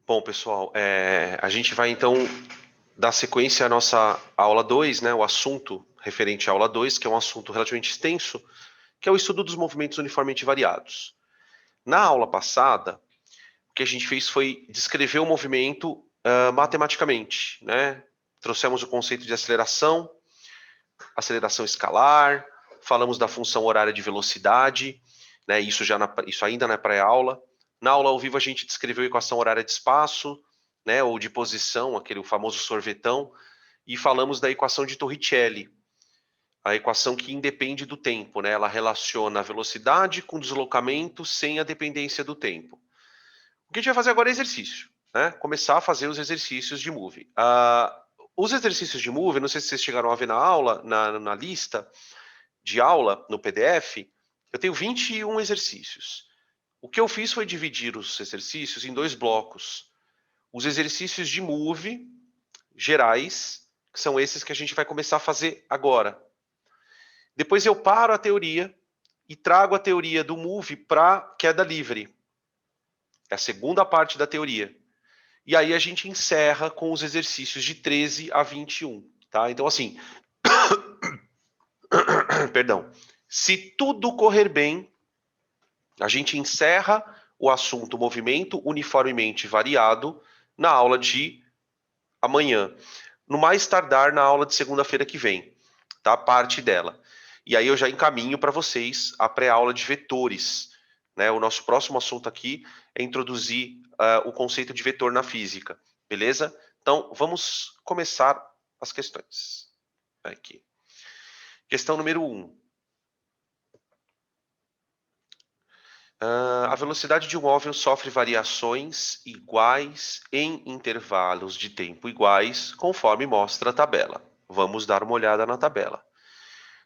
Bom, pessoal, a gente vai então dar sequência à nossa aula 2, né, o assunto referente à aula 2, que é um assunto relativamente extenso, que é o estudo dos movimentos uniformemente variados. Na aula passada, o que a gente fez foi descrever o movimento matematicamente, né? Trouxemos o conceito de aceleração escalar, falamos da função horária de velocidade, né? Isso ainda na pré-aula. Na aula ao vivo a gente descreveu a equação horária de espaço, né? Ou de posição, aquele famoso sorvetão, e falamos da equação de Torricelli, a equação que independe do tempo, né? Ela relaciona a velocidade com o deslocamento sem a dependência do tempo. O que a gente vai fazer agora é exercício, né? Começar a fazer os exercícios de Move. Os exercícios de Move, não sei se vocês chegaram a ver na aula, na lista de aula, no PDF, eu tenho 21 exercícios. O que eu fiz foi dividir os exercícios em 2 blocos. Os exercícios de Move gerais, que são esses que a gente vai começar a fazer agora. Depois eu paro a teoria e trago a teoria do Move para queda livre. É a segunda parte da teoria. E aí a gente encerra com os exercícios de 13 a 21, tá? Então, assim, perdão, se tudo correr bem, a gente encerra o assunto movimento uniformemente variado na aula de amanhã, no mais tardar na aula de segunda-feira que vem, tá? Parte dela. E aí eu já encaminho para vocês a pré-aula de vetores, né? O nosso próximo assunto aqui é introduzir o conceito de vetor na física, beleza? Então, vamos começar as questões. Aqui. Questão número 1. A velocidade de um móvel sofre variações iguais em intervalos de tempo iguais, conforme mostra a tabela. Vamos dar uma olhada na tabela.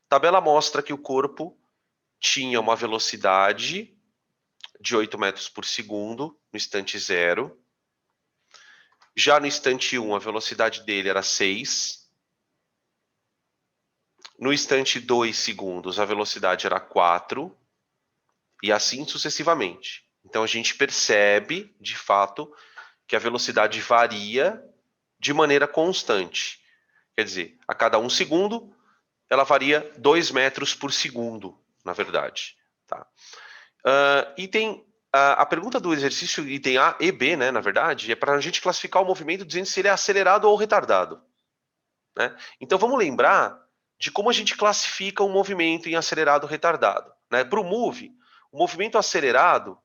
A tabela mostra que o corpo tinha uma velocidade de 8 metros por segundo no instante 0. Já no instante 1, a velocidade dele era 6. No instante 2 segundos, a velocidade era 4. E assim sucessivamente. Então a gente percebe, de fato, que a velocidade varia de maneira constante. Quer dizer, a cada 1 segundo, ela varia 2 metros por segundo, na verdade. Tá? Item, a pergunta do exercício item A e B, né, na verdade, é para a gente classificar o movimento dizendo se ele é acelerado ou retardado. Né? Então vamos lembrar de como a gente classifica um movimento em acelerado ou retardado. Né? Para o Move, o movimento acelerado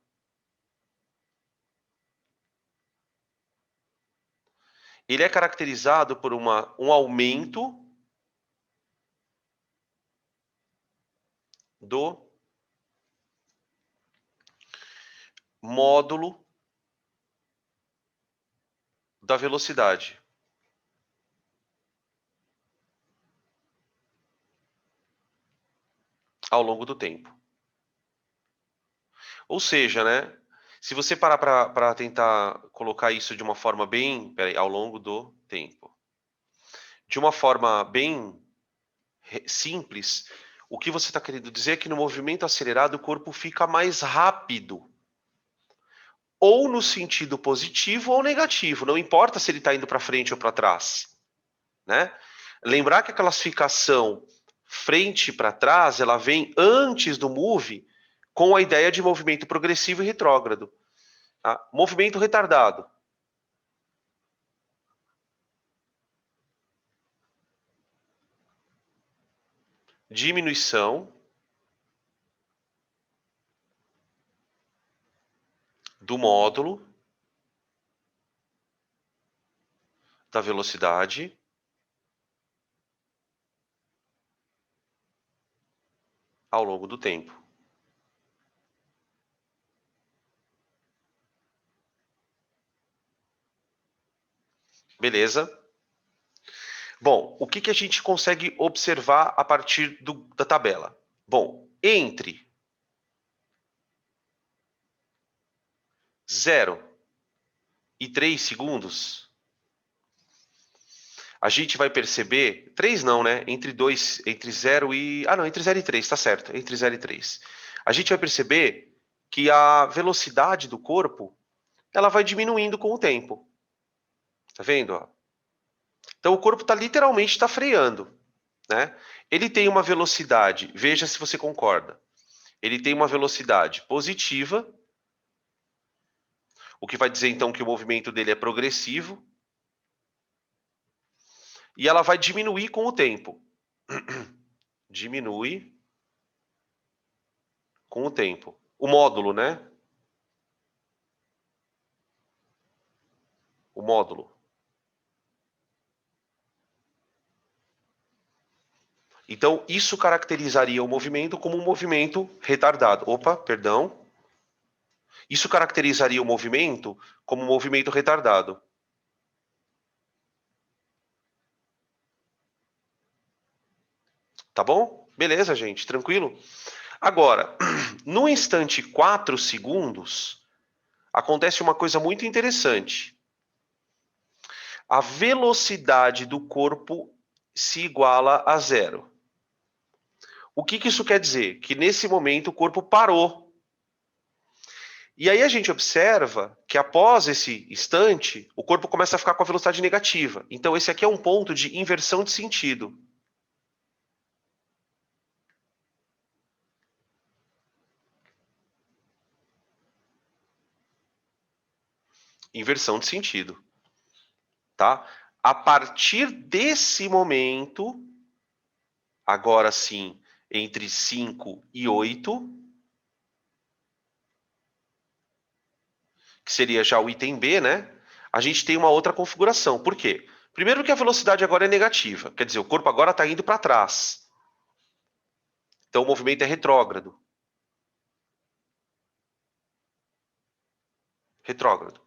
ele é caracterizado por um aumento do módulo da velocidade. Ao longo do tempo. Ou seja, né? Se você parar para tentar colocar isso de uma forma bem... ao longo do tempo. De uma forma bem simples, o que você está querendo dizer é que no movimento acelerado o corpo fica mais rápido. Ou no sentido positivo ou negativo. Não importa se ele está indo para frente ou para trás. Né? Lembrar que a classificação frente para trás, ela vem antes do move com a ideia de movimento progressivo e retrógrado. Tá? Movimento retardado. Diminuição do módulo da velocidade ao longo do tempo. Beleza? Bom, o que a gente consegue observar a partir da tabela? Bom, entre 0 e 3 segundos, a gente vai perceber... 3 não, né? Entre 0 e... não, entre 0 e 3, tá certo. Entre 0 e 3. A gente vai perceber que a velocidade do corpo ela vai diminuindo com o tempo. Tá vendo? Ó? Então o corpo literalmente está freando, né? Ele tem uma velocidade, veja se você concorda. Ele tem uma velocidade positiva, o que vai dizer então que o movimento dele é progressivo, e ela vai diminuir com o tempo. Diminui com o tempo. O módulo, né? O módulo. Então, isso caracterizaria o movimento como um movimento retardado. Opa, perdão. Isso caracterizaria o movimento como um movimento retardado. Tá bom? Beleza, gente, tranquilo? Agora, no instante 4 segundos, acontece uma coisa muito interessante. A velocidade do corpo se iguala a zero. O que isso quer dizer? Que nesse momento o corpo parou. E aí a gente observa que após esse instante, o corpo começa a ficar com a velocidade negativa. Então esse aqui é um ponto de inversão de sentido. Inversão de sentido. Tá? A partir desse momento, agora sim, entre 5 e 8, que seria já o item B, né? A gente tem uma outra configuração. Por quê? Primeiro que a velocidade agora é negativa, quer dizer, o corpo agora está indo para trás. Então o movimento é retrógrado. Retrógrado.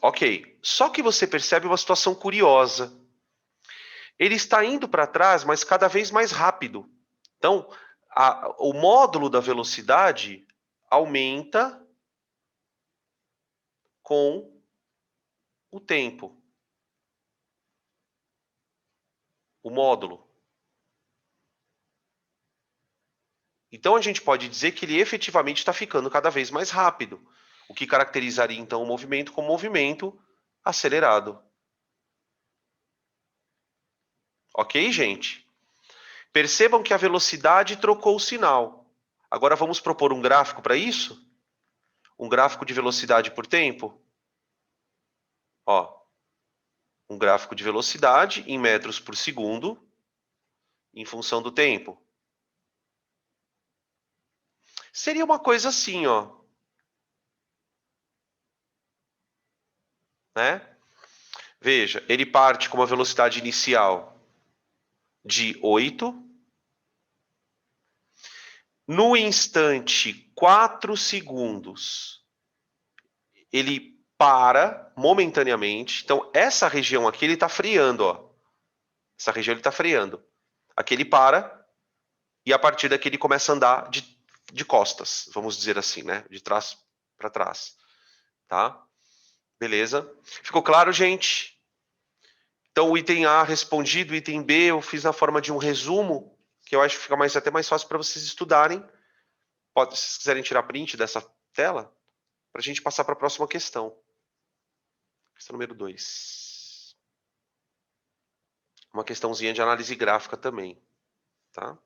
Ok. Só que você percebe uma situação curiosa. Ele está indo para trás, mas cada vez mais rápido. Então, o módulo da velocidade aumenta com o tempo. O módulo. Então, a gente pode dizer que ele efetivamente está ficando cada vez mais rápido, o que caracterizaria, então, o movimento como movimento acelerado. Ok, gente? Percebam que a velocidade trocou o sinal. Agora vamos propor um gráfico para isso? Um gráfico de velocidade por tempo? Ó, um gráfico de velocidade em metros por segundo, em função do tempo. Seria uma coisa assim, ó. Né? Veja, ele parte com uma velocidade inicial de 8. No instante 4 segundos, ele para momentaneamente. Então, essa região aqui, ele está freando, ó. Essa região ele está freando. Aqui ele para, e a partir daqui ele começa a andar de costas, vamos dizer assim, né? De trás para trás. Tá? Beleza? Ficou claro, gente? Então, o item A respondido, o item B eu fiz na forma de um resumo, que eu acho que fica até mais fácil para vocês estudarem. Se vocês quiserem tirar print dessa tela, para a gente passar para a próxima questão. Questão número 2. Uma questãozinha de análise gráfica também. Tá?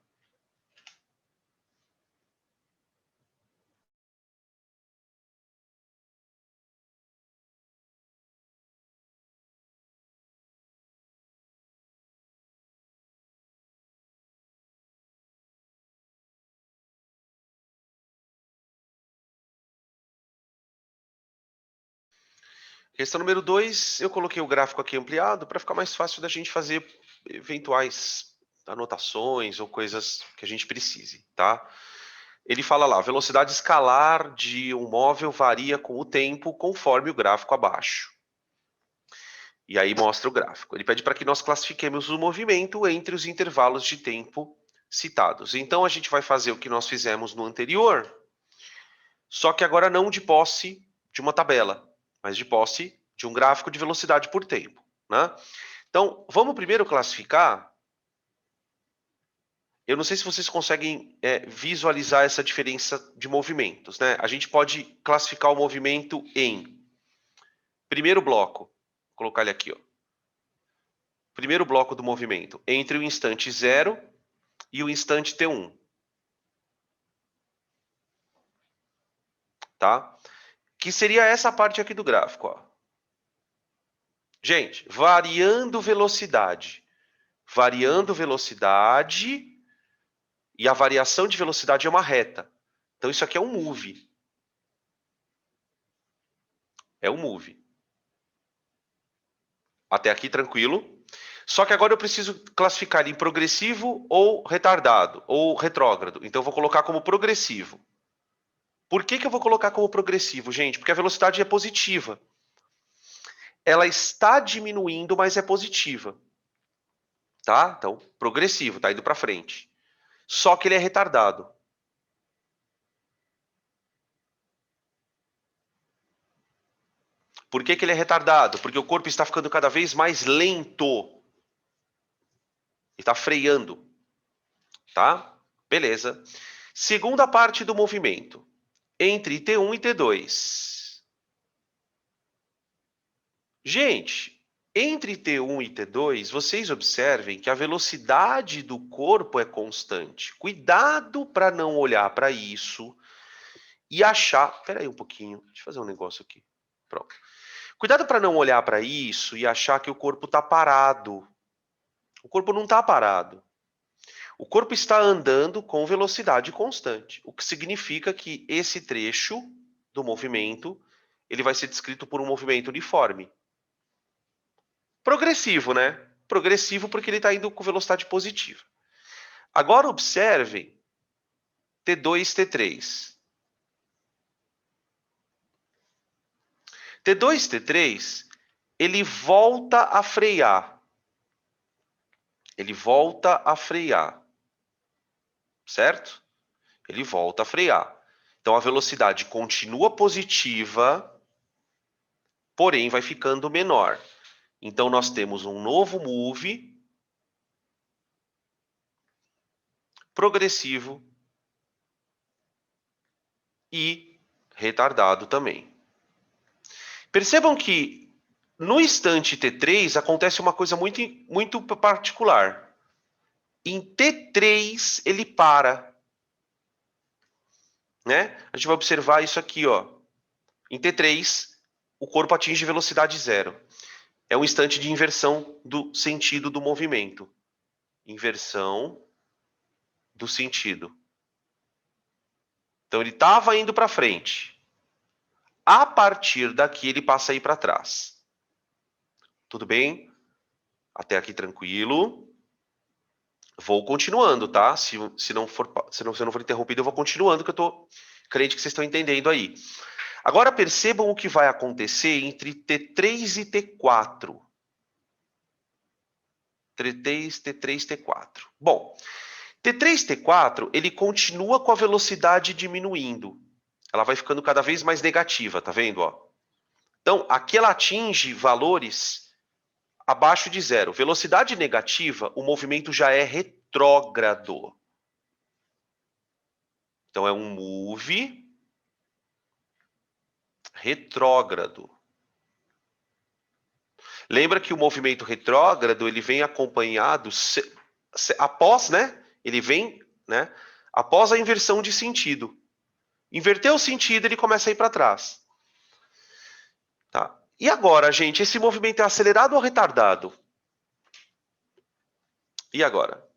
Questão número 2, eu coloquei o gráfico aqui ampliado para ficar mais fácil da gente fazer eventuais anotações ou coisas que a gente precise, tá? Ele fala lá, a velocidade escalar de um móvel varia com o tempo conforme o gráfico abaixo. E aí mostra o gráfico. Ele pede para que nós classifiquemos o movimento entre os intervalos de tempo citados. Então a gente vai fazer o que nós fizemos no anterior, só que agora não de posse de uma tabela, mas de posse de um gráfico de velocidade por tempo. Né? Então, vamos primeiro classificar Eu não sei se vocês conseguem visualizar essa diferença de movimentos, né? A gente pode classificar o movimento em primeiro bloco, vou colocar ele aqui, ó. Primeiro bloco do movimento, entre o instante 0 e o instante T1. Tá? Que seria essa parte aqui do gráfico, ó. Gente, variando velocidade. Variando velocidade, e a variação de velocidade é uma reta. Então isso aqui é um move. É um move. Até aqui tranquilo. Só que agora eu preciso classificar ele em progressivo ou retardado, ou retrógrado. Então eu vou colocar como progressivo. Por que eu vou colocar como progressivo, gente? Porque a velocidade é positiva. Ela está diminuindo, mas é positiva. Tá? Então, progressivo, tá indo para frente. Só que ele é retardado. Por que ele é retardado? Porque o corpo está ficando cada vez mais lento. Ele está freando. Tá? Beleza. Segunda parte do movimento. Entre T1 e T2. Gente, entre T1 e T2, vocês observem que a velocidade do corpo é constante. Cuidado para não olhar para isso e achar... Espera aí um pouquinho, deixa eu fazer um negócio aqui. Pronto. Cuidado para não olhar para isso e achar que o corpo está parado. O corpo não está parado. O corpo está andando com velocidade constante, o que significa que esse trecho do movimento ele vai ser descrito por um movimento uniforme. Progressivo, né? Progressivo porque ele está indo com velocidade positiva. Agora observem T2, T3. T2, T3, ele volta a frear. Ele volta a frear. Certo? Ele volta a frear. Então a velocidade continua positiva, porém vai ficando menor. Então nós temos um novo move progressivo e retardado também. Percebam que no instante T3 acontece uma coisa muito particular. Em T3 ele para. Né? A gente vai observar isso aqui, ó. Em T3, o corpo atinge velocidade zero. É um instante de inversão do sentido do movimento. Inversão do sentido. Então ele estava indo para frente. A partir daqui ele passa a ir para trás. Tudo bem? Até aqui tranquilo. Vou continuando, tá? Se eu não for interrompido, eu vou continuando, que eu estou crente que vocês estão entendendo aí. Agora percebam o que vai acontecer entre T3 e T4. T3, T3, T4. Bom, T3, T4, ele continua com a velocidade diminuindo. Ela vai ficando cada vez mais negativa, tá vendo? Ó? Então, aqui ela atinge valores abaixo de zero. Velocidade negativa, o movimento já é retrógrado. Então, é um move retrógrado. Lembra que o movimento retrógrado ele vem acompanhado após, né? Ele vem, né? Após a inversão de sentido. Inverteu o sentido, ele começa a ir para trás. Tá? E agora, gente, esse movimento é acelerado ou retardado? E agora?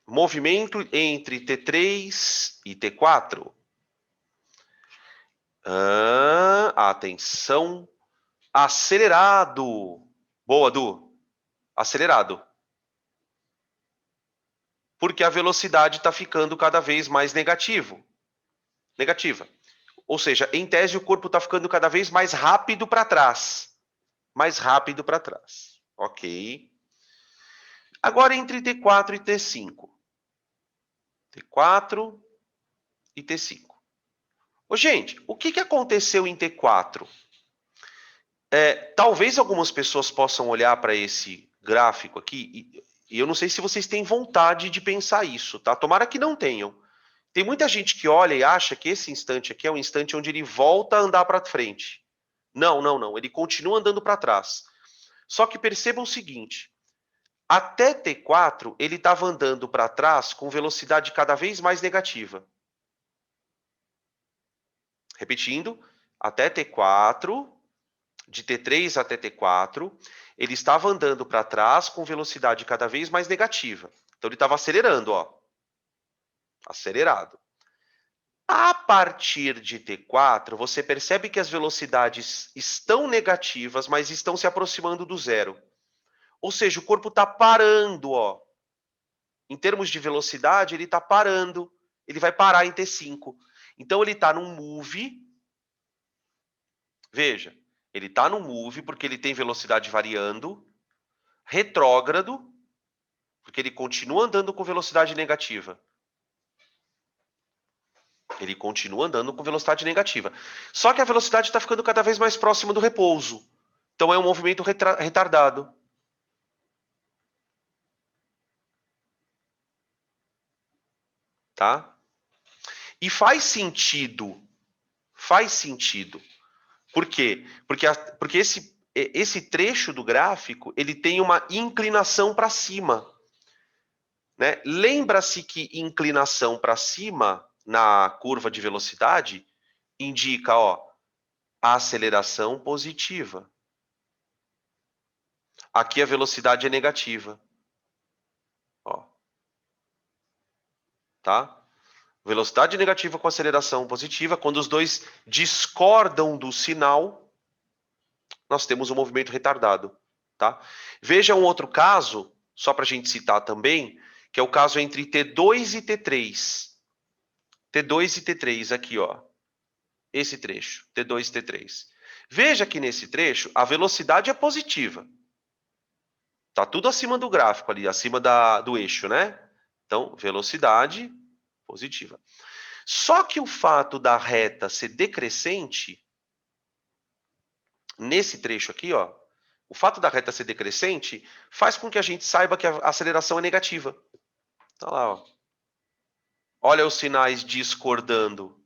Movimento entre T3 e T4. Atenção. Acelerado. Boa, Du. Acelerado. Porque a velocidade está ficando cada vez mais negativa. Ou seja, em tese, o corpo está ficando cada vez mais rápido para trás. Mais rápido para trás. Ok. Agora, entre T4 e T5. T4 e T5. Ô, gente, o que aconteceu em T4? Talvez algumas pessoas possam olhar para esse gráfico aqui E eu não sei se vocês têm vontade de pensar isso, tá? Tomara que não tenham. Tem muita gente que olha e acha que esse instante aqui é um instante onde ele volta a andar para frente. Não, não, não. Ele continua andando para trás. Só que percebam o seguinte: até T4 ele estava andando para trás com velocidade cada vez mais negativa. Repetindo, até T4, de T3 até T4, ele estava andando para trás com velocidade cada vez mais negativa. Então ele estava acelerando, ó. Acelerado. A partir de T4, você percebe que as velocidades estão negativas, mas estão se aproximando do zero. Ou seja, o corpo está parando, ó. Em termos de velocidade, ele está parando. Ele vai parar em T5. Então ele está num move. Veja, ele está num move porque ele tem velocidade variando, retrógrado, porque ele continua andando com velocidade negativa. Ele continua andando com velocidade negativa. Só que a velocidade está ficando cada vez mais próxima do repouso. Então é um movimento retardado. Tá? E faz sentido. Faz sentido. Por quê? Porque esse trecho do gráfico ele tem uma inclinação para cima. Né? Lembra-se que inclinação para cima na curva de velocidade indica, ó, a aceleração positiva. Aqui a velocidade é negativa. Ó. Tá? Velocidade negativa com aceleração positiva. Quando os dois discordam do sinal, nós temos um movimento retardado. Tá? Veja um outro caso, só para a gente citar também, que é o caso entre T2 e T3. T2 e T3, aqui, ó. Esse trecho, T2 e T3. Veja que nesse trecho, a velocidade é positiva. Tá tudo acima do gráfico ali, acima do eixo, né? Então, velocidade positiva. Só que o fato da reta ser decrescente, nesse trecho aqui, ó, o fato da reta ser decrescente faz com que a gente saiba que a aceleração é negativa. Tá lá, ó. Olha os sinais discordando.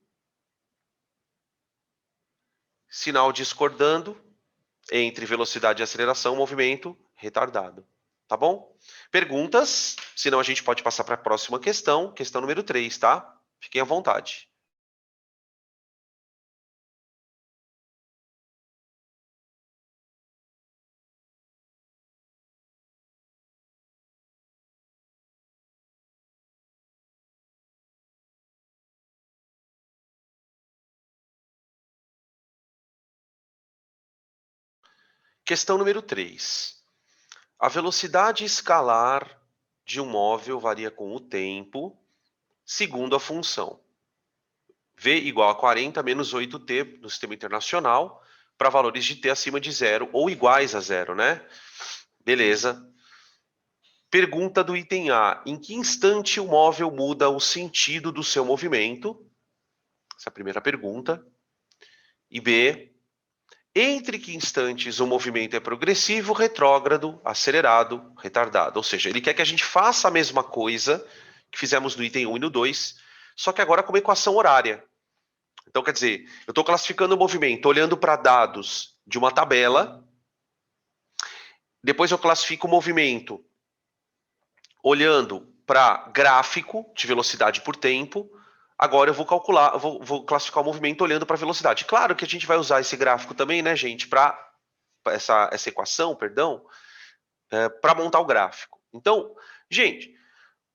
Sinal discordando entre velocidade e aceleração, movimento retardado. Tá bom? Perguntas? Senão a gente pode passar para a próxima questão, questão número 3, tá? Fiquem à vontade. Questão número 3. A velocidade escalar de um móvel varia com o tempo, segundo a função v igual a 40 menos 8t no sistema internacional, para valores de t acima de zero ou iguais a zero, né? Beleza. Pergunta do item A. Em que instante o móvel muda o sentido do seu movimento? Essa é a primeira pergunta. E B. Entre que instantes o movimento é progressivo, retrógrado, acelerado, retardado? Ou seja, ele quer que a gente faça a mesma coisa que fizemos no item 1 e no 2, só que agora com uma equação horária. Então, quer dizer, eu estou classificando o movimento olhando para dados de uma tabela, depois eu classifico o movimento olhando para gráfico de velocidade por tempo. Agora eu vou calcular, vou classificar o movimento olhando para a velocidade. Claro que a gente vai usar esse gráfico também, né, gente, para essa equação, perdão, para montar o gráfico. Então, gente,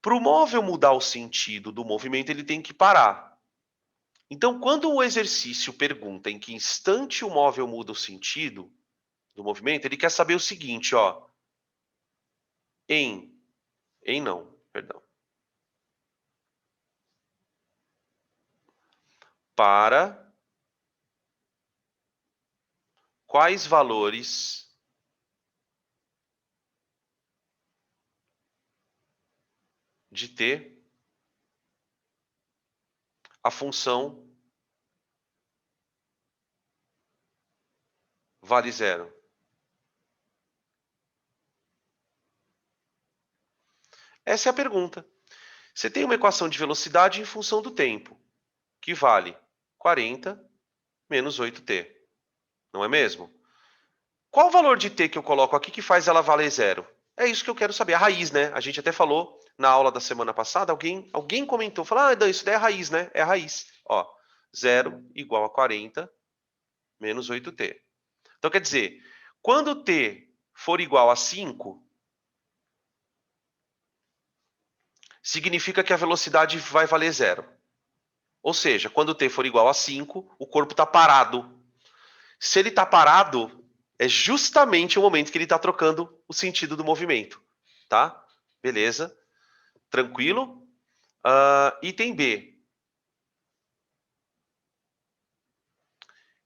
para o móvel mudar o sentido do movimento, ele tem que parar. Então, quando o exercício pergunta em que instante o móvel muda o sentido do movimento, ele quer saber o seguinte, ó. Em não, perdão. Para quais valores de t a função vale zero? Essa é a pergunta. Você tem uma equação de velocidade em função do tempo, que vale 40 menos 8t. Não é mesmo? Qual o valor de t que eu coloco aqui que faz ela valer zero? É isso que eu quero saber. A raiz, né? A gente até falou na aula da semana passada, alguém comentou, falou, Dan, isso daí é a raiz, né? É a raiz. Ó, 0 igual a 40 menos 8t. Então, quer dizer, quando t for igual a 5, significa que a velocidade vai valer zero. Ou seja, quando t for igual a 5, o corpo está parado. Se ele está parado, é justamente o momento que ele está trocando o sentido do movimento. Tá? Beleza. Tranquilo? Item B.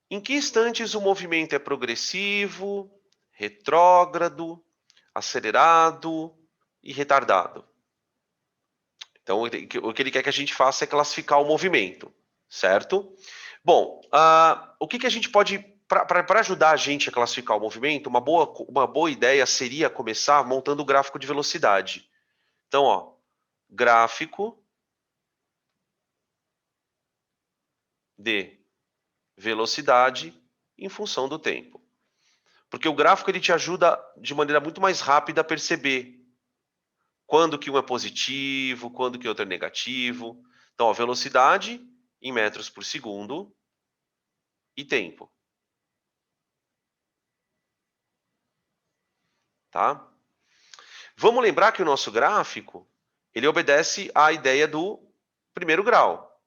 Em que instantes o movimento é progressivo, retrógrado, acelerado e retardado? Então, o que ele quer que a gente faça é classificar o movimento, certo? Bom, o que a gente pode... Para ajudar a gente a classificar o movimento, uma boa ideia seria começar montando o gráfico de velocidade. Então, ó, gráfico de velocidade em função do tempo. Porque o gráfico ele te ajuda de maneira muito mais rápida a perceber quando que um é positivo, quando que outro é negativo. Então, a velocidade em metros por segundo e tempo. Tá? Vamos lembrar que o nosso gráfico ele obedece à ideia do primeiro grau,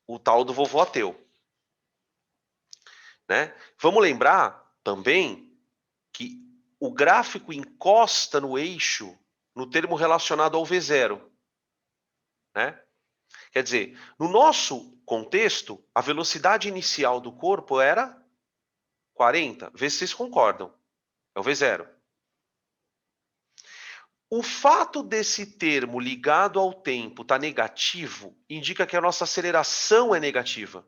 o tal do vovô ateu. Né? Vamos lembrar também que o gráfico encosta no eixo no termo relacionado ao V0. Né? Quer dizer, no nosso contexto, a velocidade inicial do corpo era 40. Vê se vocês concordam. É o V0. O fato desse termo ligado ao tempo estar negativo indica que a nossa aceleração é negativa.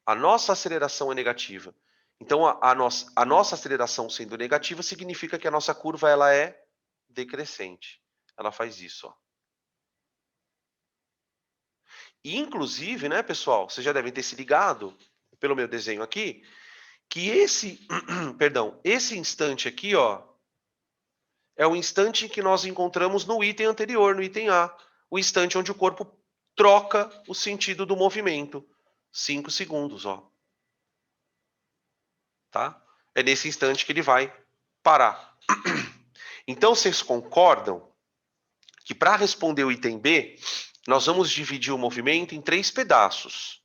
A nossa aceleração é negativa. Então, a nossa aceleração sendo negativa significa que a nossa curva ela é decrescente. Ela faz isso. Ó. E, inclusive, né, pessoal, vocês já devem ter se ligado, pelo meu desenho aqui, que esse instante aqui, ó, é o instante que nós encontramos no item anterior, no item A. O instante onde o corpo troca o sentido do movimento. 5 segundos, ó. Tá? É nesse instante que ele vai parar. Então, vocês concordam que para responder o item B, nós vamos dividir o movimento em 3 pedaços.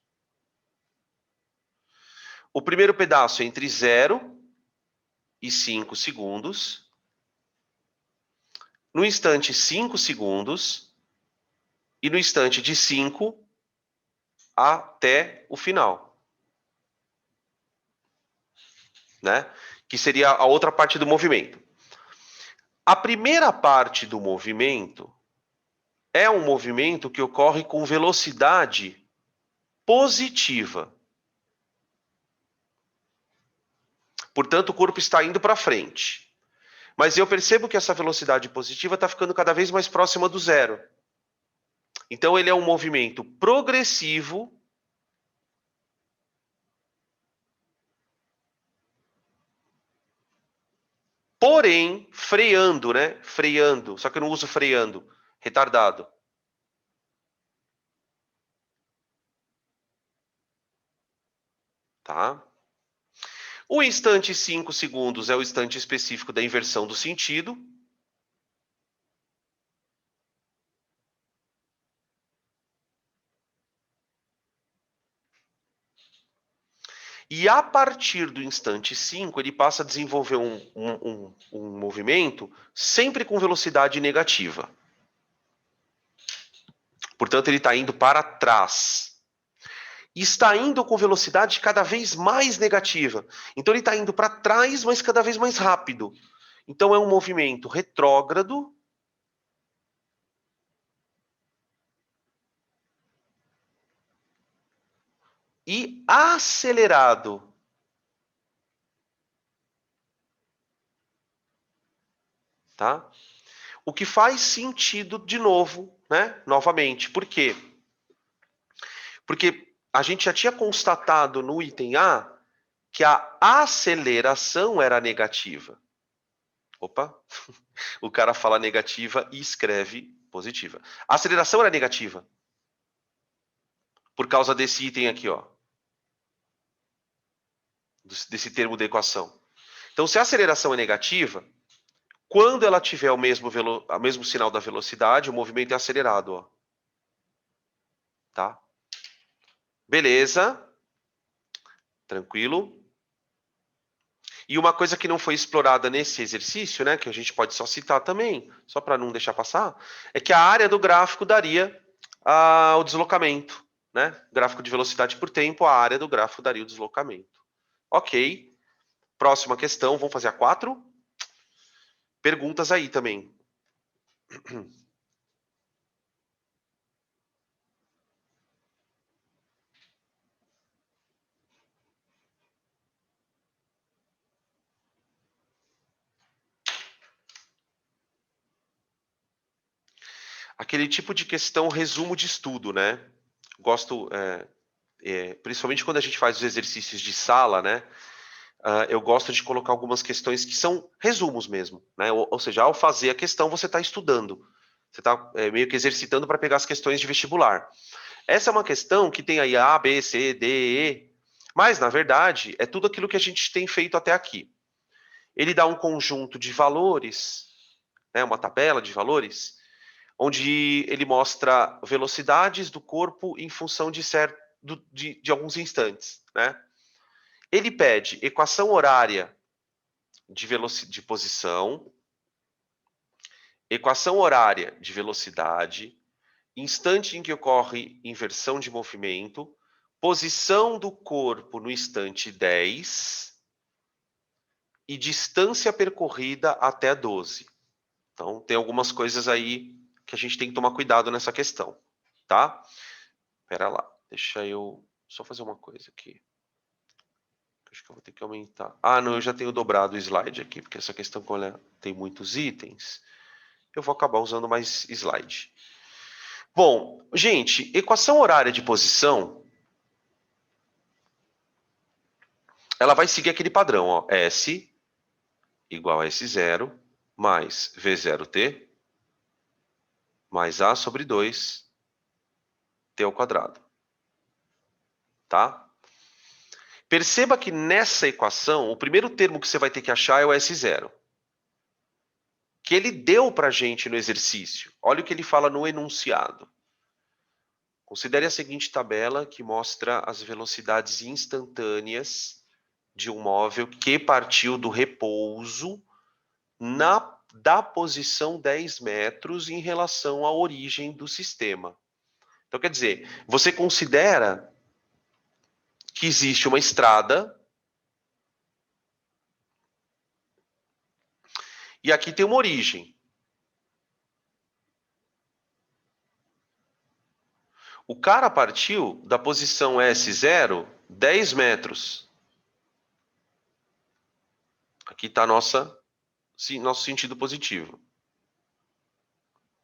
O primeiro pedaço é entre 0 e 5 segundos. No instante 5 segundos. E no instante de 5 até o final. Né? Que seria a outra parte do movimento. A primeira parte do movimento é um movimento que ocorre com velocidade positiva. Portanto, o corpo está indo para frente. Mas eu percebo que essa velocidade positiva está ficando cada vez mais próxima do zero. Então, ele é um movimento progressivo, porém, freando, né? Freando. Só que eu não uso freando. Retardado. Tá? O instante 5 segundos é o instante específico da inversão do sentido. E a partir do instante 5, ele passa a desenvolver um movimento sempre com velocidade negativa. Portanto, ele está indo para trás. E está indo com velocidade cada vez mais negativa. Então, ele está indo para trás, mas cada vez mais rápido. Então, é um movimento retrógrado. E acelerado. Tá? O que faz sentido de novo, né? Novamente. Por quê? Porque a gente já tinha constatado no item A que a aceleração era negativa. Opa, o cara fala negativa e escreve positiva. A aceleração era negativa. Por causa desse item aqui, ó. Desse termo da equação. Então, se a aceleração é negativa, quando ela tiver o mesmo sinal da velocidade, o movimento é acelerado, ó. Tá? Beleza. Tranquilo. E uma coisa que não foi explorada nesse exercício, né, que a gente pode só citar também, só para não deixar passar, é que a área do gráfico daria o deslocamento, né? Gráfico de velocidade por tempo, a área do gráfico daria o deslocamento. Ok. Próxima questão, vamos fazer a 4. Perguntas aí também. Aquele tipo de questão resumo de estudo, né? Gosto, principalmente quando a gente faz os exercícios de sala, né? Eu gosto de colocar algumas questões que são resumos mesmo, né? Ou seja, ao fazer a questão, você está estudando. Você está meio que exercitando para pegar as questões de vestibular. Essa é uma questão que tem aí A, B, C, D, E, mas, na verdade, é tudo aquilo que a gente tem feito até aqui. Ele dá um conjunto de valores, né, uma tabela de valores, onde ele mostra velocidades do corpo em função de alguns instantes, né? Ele pede equação horária de posição, equação horária de velocidade, instante em que ocorre inversão de movimento, posição do corpo no instante 10 e distância percorrida até 12. Então, tem algumas coisas aí que a gente tem que tomar cuidado nessa questão, tá? Espera lá, deixa eu só fazer uma coisa aqui. Acho que eu vou ter que aumentar. Ah, não, eu já tenho dobrado o slide aqui, porque essa questão, como ela tem muitos itens, eu vou acabar usando mais slide. Bom, gente, equação horária de posição, ela vai seguir aquele padrão, ó. S igual a S0 mais V0t mais A sobre 2 t ao quadrado. Tá? Perceba que nessa equação, o primeiro termo que você vai ter que achar é o S0. Que ele deu para a gente no exercício. Olha o que ele fala no enunciado. Considere a seguinte tabela que mostra as velocidades instantâneas de um móvel que partiu do repouso da posição 10 metros em relação à origem do sistema. Então, quer dizer, você considera que existe uma estrada e aqui tem uma origem. O cara partiu da posição S0, 10 metros. Aqui está nosso sentido positivo.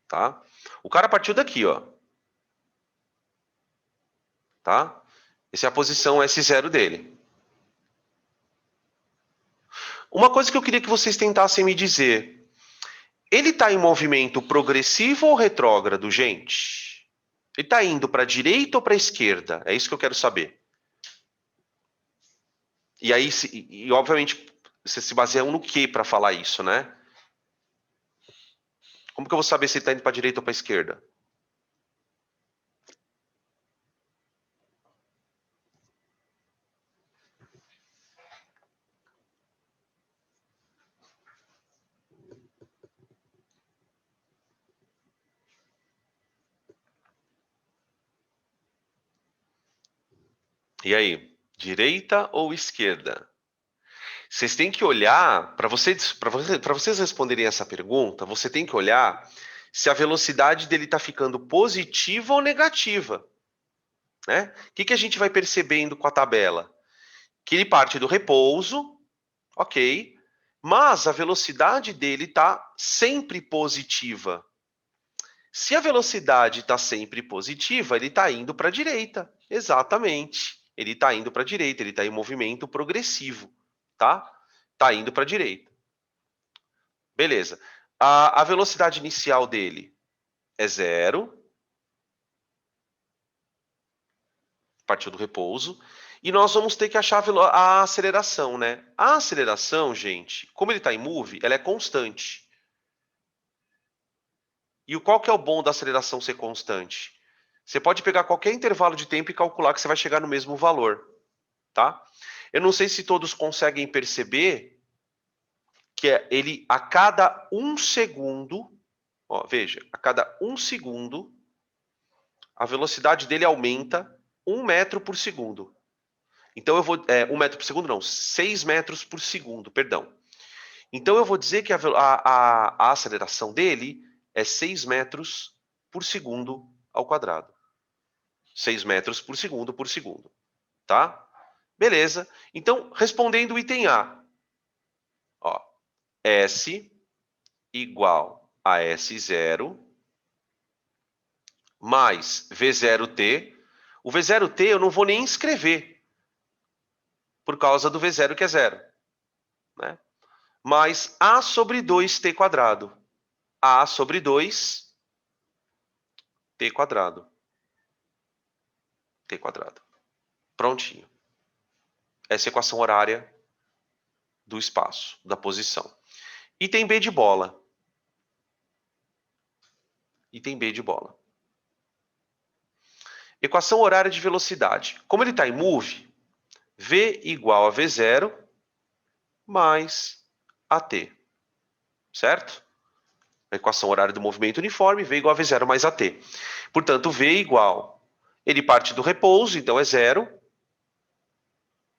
Tá? O cara partiu daqui, ó. Tá? Essa é a posição S0 dele. Uma coisa que eu queria que vocês tentassem me dizer. Ele está em movimento progressivo ou retrógrado, gente? Ele está indo para a direita ou para a esquerda? É isso que eu quero saber. E aí, obviamente, você se baseia no que para falar isso, né? Como que eu vou saber se ele está indo para a direita ou para a esquerda? E aí, direita ou esquerda? Vocês têm que olhar, para vocês responderem essa pergunta, você tem que olhar se a velocidade dele está ficando positiva ou negativa. Né? O que a gente vai percebendo com a tabela? Que ele parte do repouso, ok, mas a velocidade dele está sempre positiva. Se a velocidade está sempre positiva, ele está indo para a direita. Exatamente. Ele está indo para a direita, ele está em movimento progressivo, tá? Está indo para a direita. Beleza. A velocidade inicial dele é 0. Partiu do repouso. E nós vamos ter que achar a aceleração, né? A aceleração, gente, como ele está em move, ela é constante. E qual que é o bom da aceleração ser constante? Você pode pegar qualquer intervalo de tempo e calcular que você vai chegar no mesmo valor, tá? Eu não sei se todos conseguem perceber que ele, a cada 1 segundo, ó, veja, a cada 1 segundo, a velocidade dele aumenta 1 metro por segundo. Então eu vou, 1 metro por segundo não, 6 metros por segundo, perdão. Então eu vou dizer que a aceleração dele é 6 metros por segundo ao quadrado. 6 metros por segundo, tá? Beleza. Então, respondendo o item A, ó, S igual a S0 mais V0t. O V0t eu não vou nem escrever, por causa do V0 que é 0. Né? Mais A sobre 2t quadrado. A sobre 2t quadrado. T quadrado. Prontinho. Essa é a equação horária do espaço, da posição. Item B de bola. Item B de bola. Equação horária de velocidade. Como ele está em move, V igual a V0 mais AT. Certo? A equação horária do movimento uniforme, V igual a V0 mais AT. Portanto, V igual, ele parte do repouso, então é 0.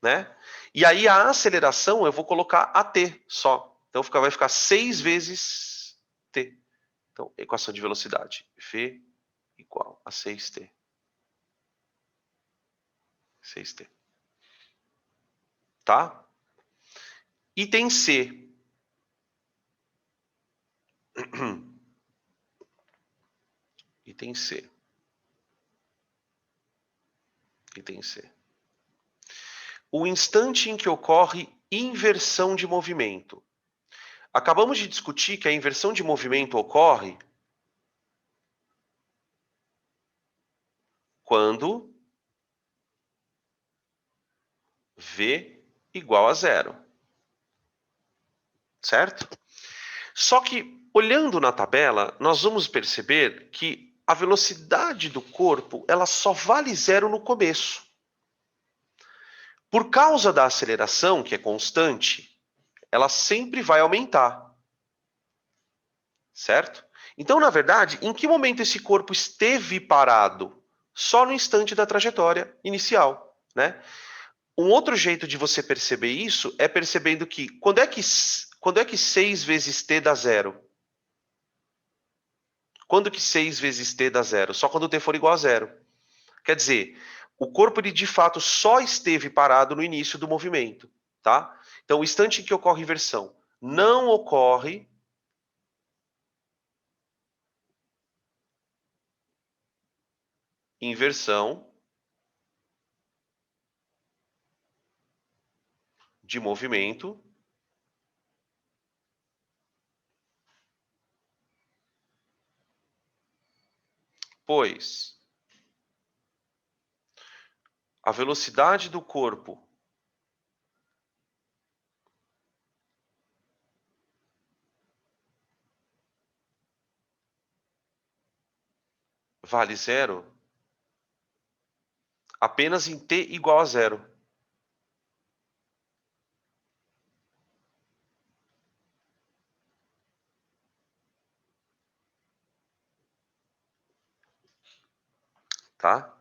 Né? E aí a aceleração eu vou colocar AT só. Então vai ficar 6 vezes T. Então, equação de velocidade. V igual a 6T. 6T. Tá? Item C. Item C. Item C. O instante em que ocorre inversão de movimento. Acabamos de discutir que a inversão de movimento ocorre quando V igual a 0. Certo? Só que, olhando na tabela, nós vamos perceber que a velocidade do corpo ela só vale 0 no começo. Por causa da aceleração, que é constante, ela sempre vai aumentar. Certo? Então, na verdade, em que momento esse corpo esteve parado? Só no instante da trajetória inicial, né? Um outro jeito de você perceber isso é percebendo que quando é que 6 vezes t dá 0? Quando que 6 vezes t dá 0? Só quando t for igual a 0. Quer dizer, o corpo ele de fato só esteve parado no início do movimento, tá? Então, o instante em que ocorre inversão não ocorre inversão de movimento pois a velocidade do corpo vale 0 apenas em t igual a 0. Tá?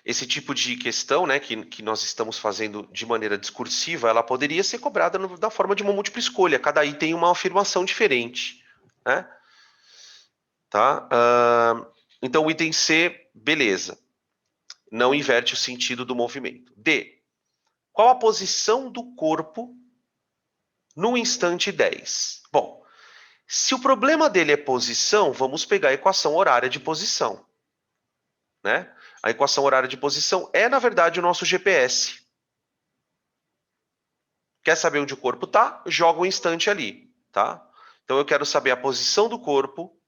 Esse tipo de questão, né, que nós estamos fazendo de maneira discursiva, ela poderia ser cobrada da forma de uma múltipla escolha. Cada item tem uma afirmação diferente. Né? Tá? Então, o item C, beleza. Não inverte o sentido do movimento. D. Qual a posição do corpo no instante 10. Bom, se o problema dele é posição, vamos pegar a equação horária de posição, né? A equação horária de posição é, na verdade, o nosso GPS. Quer saber onde o corpo está? Joga um instante ali, tá? Então eu quero saber a posição do corpo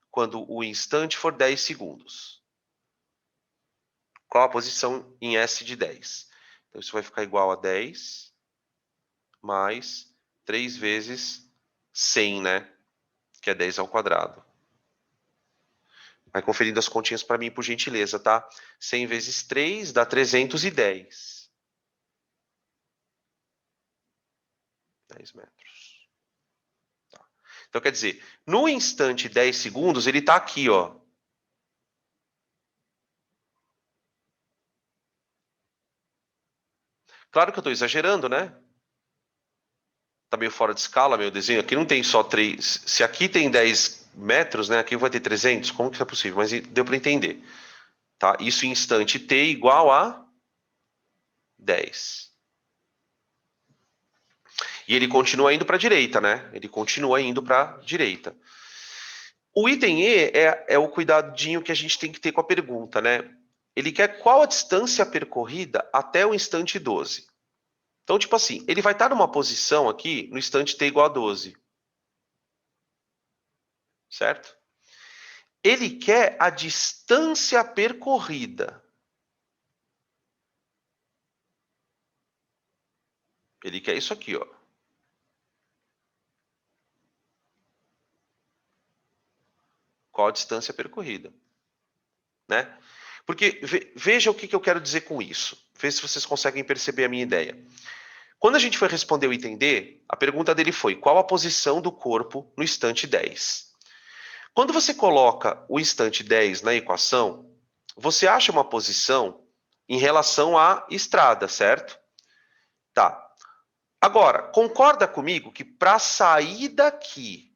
quando o instante for 10 segundos. Qual a posição em S de 10? Então isso vai ficar igual a 10 mais 3 vezes 100, né? Que é 10 ao quadrado. Vai conferindo as continhas para mim, por gentileza, tá? 100 vezes 3 dá 310. 10 metros. Tá. Então, quer dizer, no instante 10 segundos, ele está aqui, ó. Claro que eu estou exagerando, né? Tá meio fora de escala, meu desenho. Aqui não tem só 3. Se aqui tem 10 metros, né? Aqui vai ter 300. Como que isso é possível? Mas deu para entender. Tá? Isso em instante t igual a 10. E ele continua indo para a direita, né? Ele continua indo para a direita. O item E é o cuidadinho que a gente tem que ter com a pergunta, né? Ele quer qual a distância percorrida até o instante 12. Então, tipo assim, ele vai estar numa posição aqui no instante t igual a 12. Certo? Ele quer a distância percorrida. Ele quer isso aqui, ó. Qual a distância percorrida, né? Porque veja o que eu quero dizer com isso. Veja se vocês conseguem perceber a minha ideia. Quando a gente foi responder o item D, a pergunta dele foi: qual a posição do corpo no instante 10? Quando você coloca o instante 10 na equação, você acha uma posição em relação à estrada, certo? Tá. Agora, concorda comigo que para sair daqui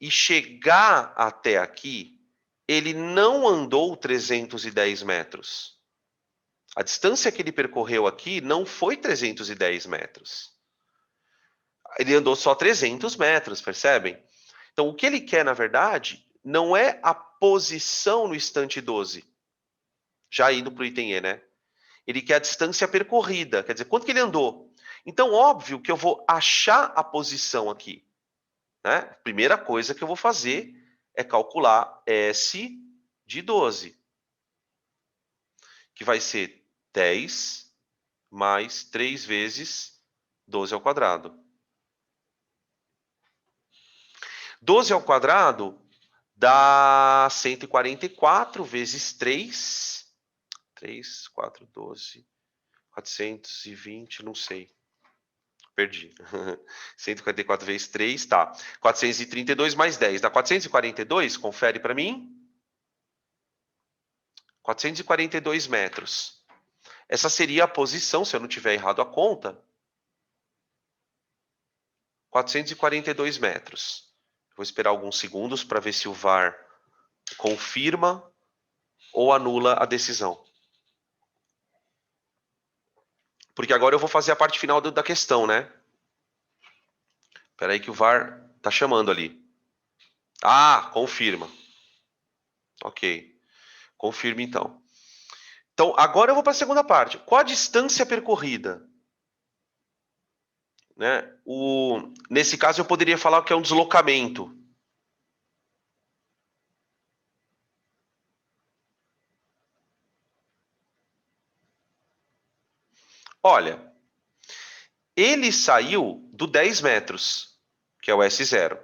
e chegar até aqui, ele não andou 310 metros. A distância que ele percorreu aqui não foi 310 metros. Ele andou só 300 metros, percebem? Então, o que ele quer, na verdade, não é a posição no instante 12, já indo para o item E, né? Ele quer a distância percorrida, quer dizer, quanto que ele andou. Então, óbvio que eu vou achar a posição aqui, né? Primeira coisa que eu vou fazer é calcular S de 12, que vai ser 10 mais 3 vezes 12 ao quadrado. 12 ao quadrado dá 144 vezes 3. 3, 4, 12, 420, não sei. Perdi. 144 vezes 3, tá. 432 mais 10, dá 442, confere para mim. 442 metros. Essa seria a posição, se eu não tiver errado a conta. 442 metros. Vou esperar alguns segundos para ver se o VAR confirma ou anula a decisão. Porque agora eu vou fazer a parte final da questão, né? Espera aí que o VAR tá chamando ali. Ah, confirma. Ok. Confirma então. Então, agora eu vou para a segunda parte. Qual a distância percorrida? Né? Nesse caso, eu poderia falar que é um deslocamento. Olha, ele saiu do 10 metros, que é o S0,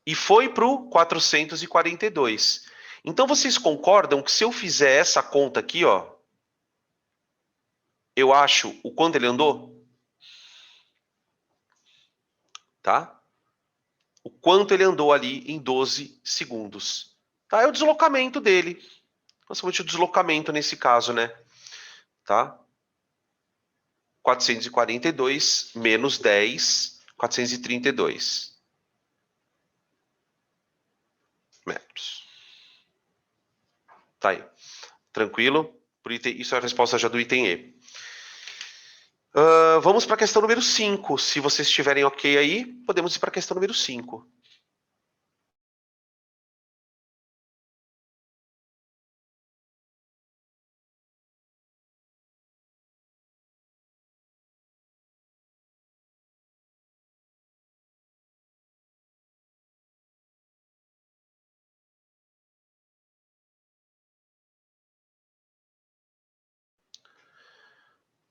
e foi para o 442. Então, vocês concordam que se eu fizer essa conta aqui, ó, eu acho o quanto ele andou? Tá? O quanto ele andou ali em 12 segundos. Tá? É o deslocamento dele. Basicamente o deslocamento nesse caso, né? Tá? 442 menos 10, 432 metros. Tá aí. Tranquilo? Isso é a resposta já do item E. Vamos para a questão número 5. Se vocês estiverem ok aí, podemos ir para a questão número 5.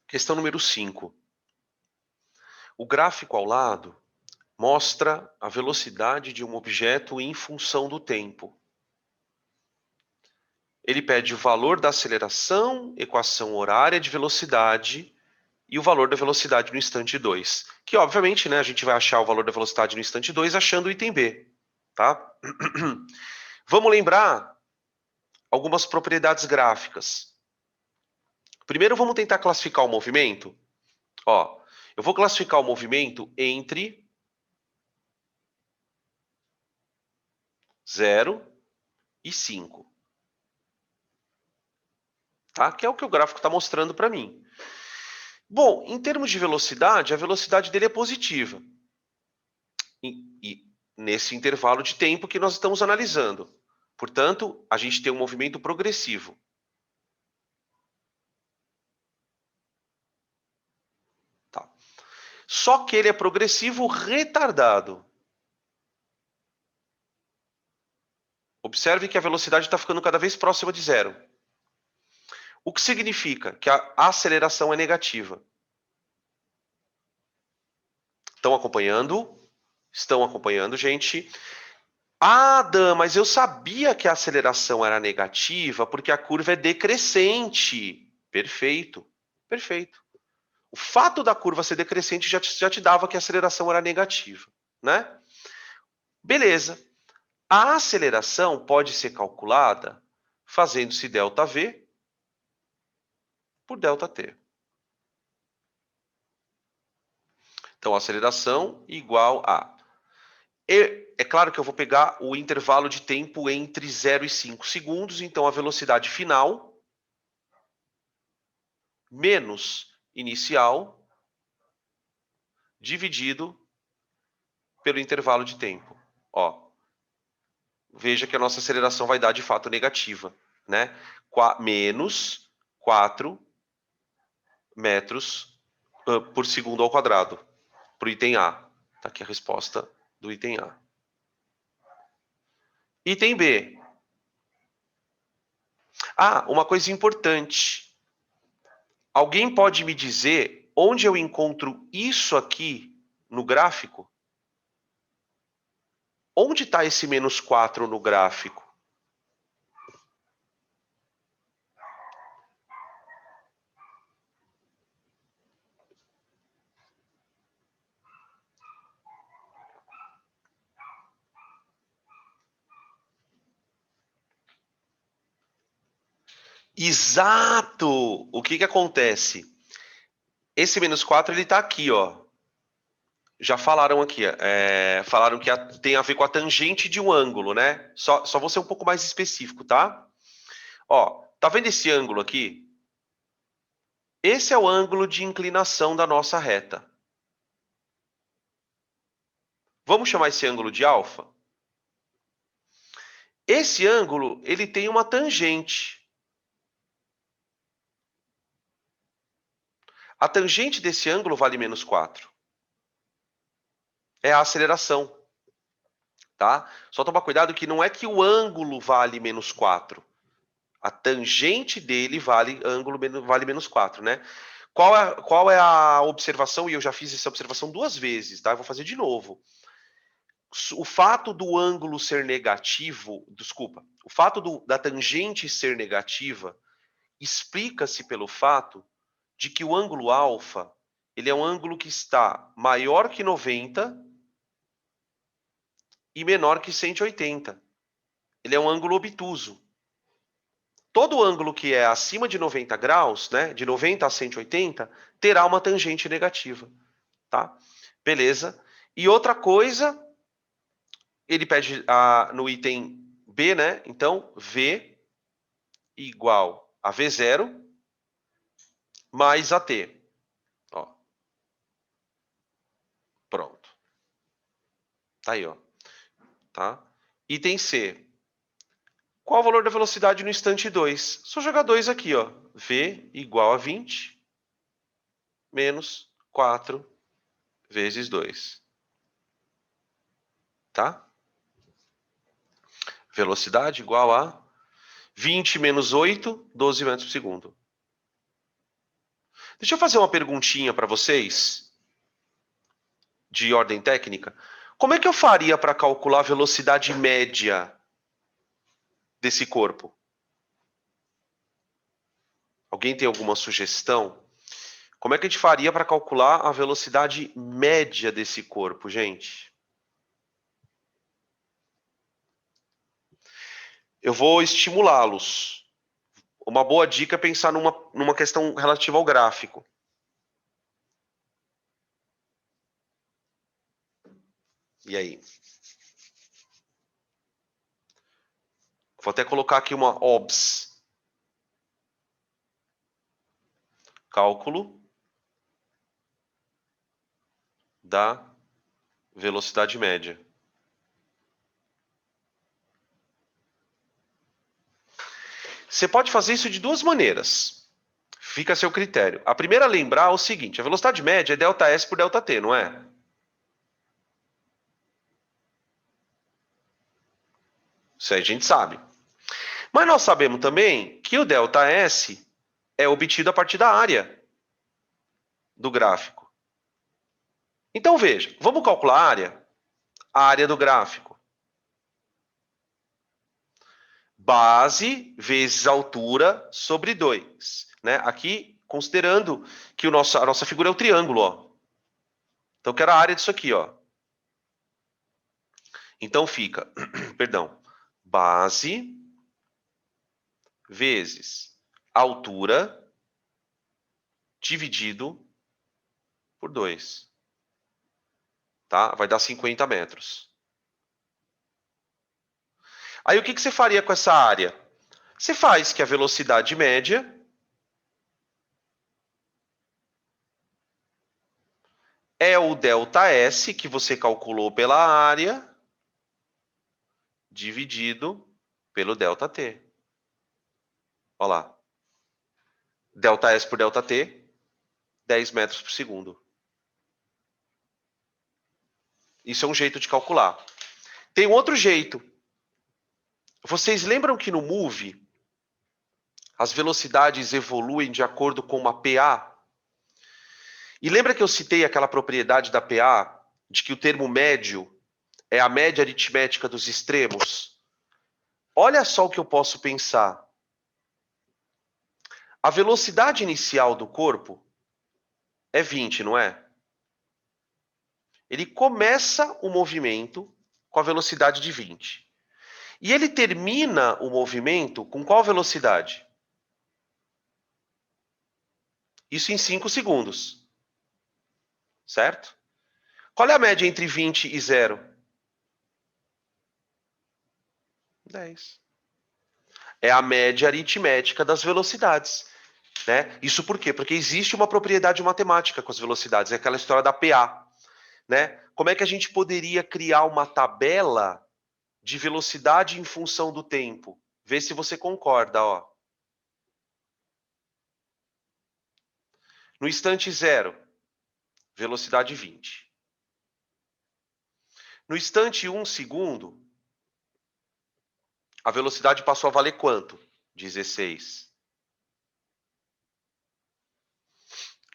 Questão número 5. O gráfico ao lado mostra a velocidade de um objeto em função do tempo. Ele pede o valor da aceleração, equação horária de velocidade e o valor da velocidade no instante 2. Que, obviamente, né, a gente vai achar o valor da velocidade no instante 2 achando o item B. Tá? Vamos lembrar algumas propriedades gráficas. Primeiro, vamos tentar classificar o movimento. Ó, eu vou classificar o movimento entre 0 e 5. Tá? Que é o que o gráfico está mostrando para mim. Bom, em termos de velocidade, a velocidade dele é positiva. E nesse intervalo de tempo que nós estamos analisando. Portanto, a gente tem um movimento progressivo. Tá. Só que ele é progressivo retardado. Observe que a velocidade está ficando cada vez próxima de zero. O que significa que a aceleração é negativa. Estão acompanhando? Estão acompanhando, gente? Ah, Dan, mas eu sabia que a aceleração era negativa porque a curva é decrescente. Perfeito, perfeito. O fato da curva ser decrescente já te dava que a aceleração era negativa, né? Beleza. A aceleração pode ser calculada fazendo-se ΔV por ΔT. Então, aceleração igual a... É claro que eu vou pegar o intervalo de tempo entre 0 e 5 segundos, então a velocidade final menos inicial dividido pelo intervalo de tempo. Ó, veja que a nossa aceleração vai dar de fato negativa, né? Menos 4 metros por segundo ao quadrado, para o item A. Está aqui a resposta do item A. Item B. Ah, uma coisa importante. Alguém pode me dizer onde eu encontro isso aqui no gráfico? Onde está esse menos 4 no gráfico? Exato! O que que acontece? Esse menos 4 ele está aqui, ó. Já falaram aqui, falaram que tem a ver com a tangente de um ângulo, né? Só vou ser um pouco mais específico, tá? Ó, tá vendo esse ângulo aqui? Esse é o ângulo de inclinação da nossa reta. Vamos chamar esse ângulo de alfa? Esse ângulo, ele tem uma tangente. A tangente desse ângulo vale menos 4. É a aceleração. Tá? Só tomar cuidado que não é que o ângulo vale menos 4. A tangente dele vale menos 4, né? Qual é a observação? E eu já fiz essa observação 2 vezes, tá? Eu vou fazer de novo. O fato do ângulo ser negativo, desculpa, o fato da tangente ser negativa explica-se pelo fato de que o ângulo alfa, ele é um ângulo que está maior que 90 e menor que 180. Ele é um ângulo obtuso. Todo ângulo que é acima de 90 graus, né, de 90 a 180, terá uma tangente negativa, tá? Beleza? E outra coisa, ele pede no item B, né? Então, V igual a V0 mais AT. Ó, Tá aí, ó. Tá? Item C. Qual o valor da velocidade no instante 2? Só jogar 2 aqui, ó. V igual a 20 menos 4 vezes 2. Tá? Velocidade igual a 20 menos 8, 12 metros por segundo. Deixa eu fazer uma perguntinha para vocês, de ordem técnica. Como é que eu faria para calcular a velocidade média desse corpo? Alguém tem alguma sugestão? Como é que a gente faria para calcular a velocidade média desse corpo, gente? Eu vou estimulá-los. Uma boa dica é pensar numa questão relativa ao gráfico. E aí? Vou até colocar aqui uma OBS. Cálculo da velocidade média. Você pode fazer isso de duas maneiras. Fica a seu critério. A primeira a lembrar é o seguinte: a velocidade média é ΔS por ΔT, não é? Isso aí a gente sabe. Mas nós sabemos também que o ΔS é obtido a partir da área do gráfico. Então veja, vamos calcular a área do gráfico. Base vezes altura sobre 2. Né? Aqui, considerando que a nossa figura é o triângulo. Ó. Então, eu quero a área disso aqui. Ó. Então, fica, perdão, base vezes altura dividido por 2. Tá? Vai dar 50 metros. Aí, o que você faria com essa área? Você faz que a velocidade média é o ΔS, que você calculou pela área, dividido pelo ΔT. Olha lá. ΔS por ΔT, 10 metros por segundo. Isso é um jeito de calcular. Tem um outro jeito. Vocês lembram que no Move as velocidades evoluem de acordo com uma PA? E lembra que eu citei aquela propriedade da PA, de que o termo médio é a média aritmética dos extremos? Olha só o que eu posso pensar. A velocidade inicial do corpo é 20, não é? Ele começa o movimento com a velocidade de 20. E ele termina o movimento com qual velocidade? Isso em 5 segundos. Certo? Qual é a média entre 20 e 0? 10. É a média aritmética das velocidades. Né? Isso por quê? Porque existe uma propriedade matemática com as velocidades. É aquela história da PA. Né? Como é que a gente poderia criar uma tabela de velocidade em função do tempo? Vê se você concorda. Ó. No instante 0, velocidade 20. No instante 1 segundo, a velocidade passou a valer quanto? 16.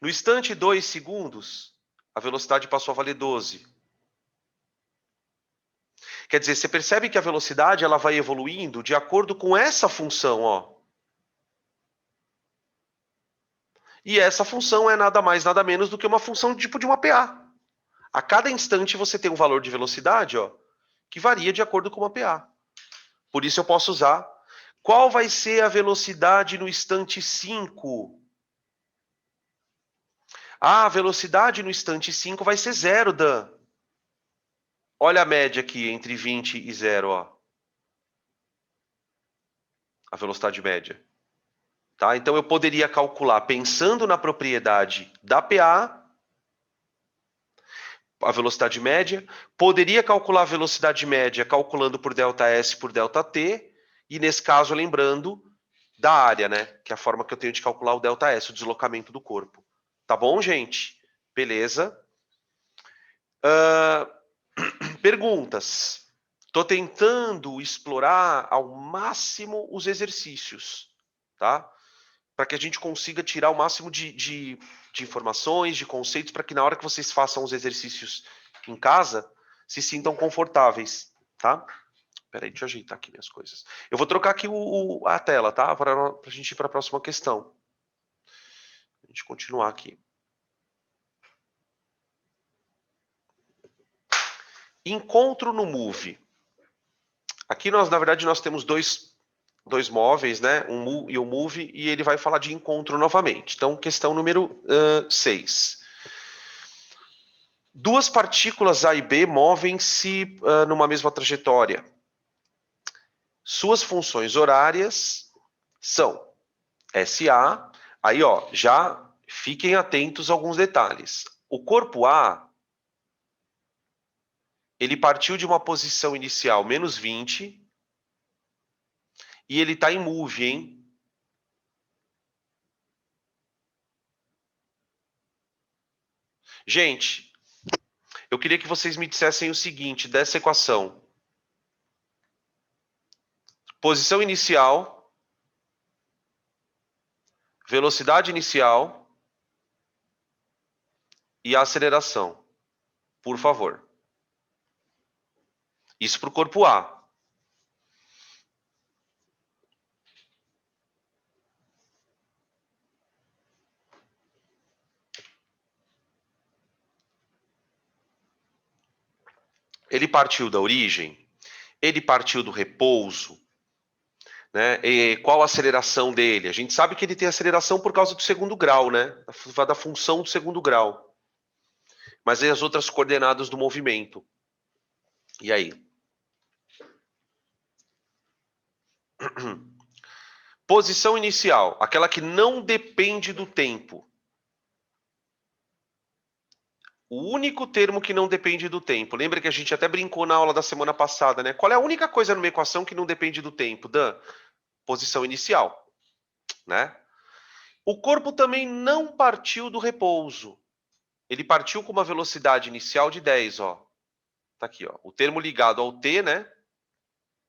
No instante 2 segundos, a velocidade passou a valer 12. Quer dizer, você percebe que a velocidade ela vai evoluindo de acordo com essa função, ó. E essa função é nada mais, nada menos do que uma função tipo de uma PA. A cada instante você tem um valor de velocidade, ó, que varia de acordo com uma PA. Por isso eu posso usar. Qual vai ser a velocidade no instante 5? Ah, a velocidade no instante 5 vai ser 0, Dan. Olha a média aqui entre 20 e 0, ó. A velocidade média. Tá? Então eu poderia calcular, pensando na propriedade da PA, a velocidade média, poderia calcular a velocidade média calculando por ΔS por ΔT, e nesse caso, lembrando da área, né? Que é a forma que eu tenho de calcular o ΔS, o deslocamento do corpo. Tá bom, gente? Beleza. Perguntas. Estou tentando explorar ao máximo os exercícios, tá? Para que a gente consiga tirar o máximo de informações, de conceitos, para que na hora que vocês façam os exercícios em casa, se sintam confortáveis, tá? Peraí, deixa eu ajeitar aqui minhas coisas. Eu vou trocar aqui a tela, tá? Para a gente ir para a próxima questão. A gente continuar aqui. Encontro no Move. Aqui nós, na verdade, nós temos dois móveis, né? Um e o Move, e ele vai falar de encontro novamente. Então, questão número 6. Duas partículas A e B movem-se numa mesma trajetória. Suas funções horárias são SA. Aí, ó, já fiquem atentos a alguns detalhes. O corpo A, ele partiu de uma posição inicial menos 20 e ele está em move, hein? Gente, eu queria que vocês me dissessem o seguinte dessa equação. Posição inicial, velocidade inicial e aceleração. Por favor. Isso para o corpo A. Ele partiu da origem? Ele partiu do repouso? Né? E qual a aceleração dele? A gente sabe que ele tem aceleração por causa do segundo grau, né? Da função do segundo grau. Mas e as outras coordenadas do movimento? E aí? Posição inicial, aquela que não depende do tempo. O único termo que não depende do tempo. Lembra que a gente até brincou na aula da semana passada, né? Qual é a única coisa numa equação que não depende do tempo, Dan? Posição inicial, né? O corpo também não partiu do repouso. Ele partiu com uma velocidade inicial de 10, ó. Tá aqui, ó. O termo ligado ao T, né?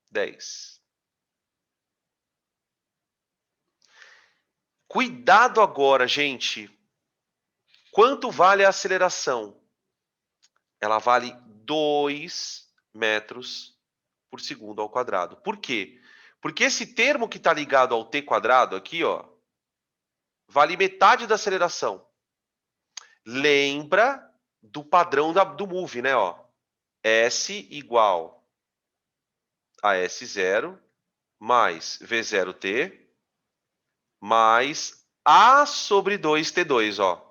10. Cuidado agora, gente. Quanto vale a aceleração? Ela vale 2 metros por segundo ao quadrado. Por quê? Porque esse termo que está ligado ao t quadrado aqui, ó, vale metade da aceleração. Lembra do padrão do move, né? Ó. S igual a S0 mais V0t mais A sobre 2t2, ó.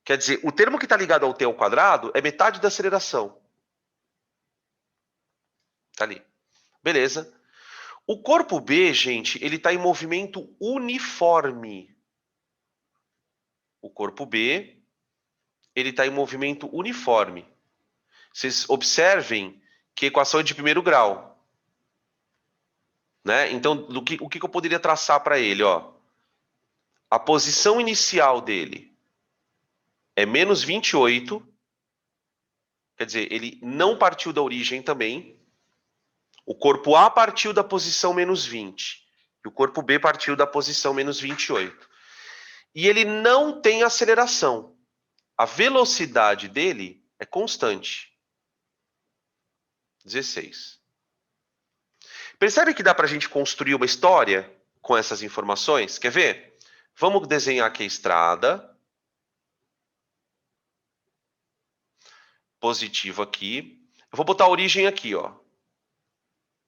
Quer dizer, o termo que está ligado ao t ao quadrado é metade da aceleração. Tá ali. Beleza. O corpo B, gente, ele está em movimento uniforme. O corpo B, ele está em movimento uniforme. Vocês observem que a equação é de primeiro grau. Né? Então, o que eu poderia traçar para ele? Ó? A posição inicial dele é menos 28. Quer dizer, ele não partiu da origem também. O corpo A partiu da posição menos 20. E o corpo B partiu da posição menos 28. E ele não tem aceleração. A velocidade dele é constante. 16. Percebe que dá para a gente construir uma história com essas informações? Quer ver? Vamos desenhar aqui a estrada. Positivo aqui. Eu vou botar a origem aqui, ó.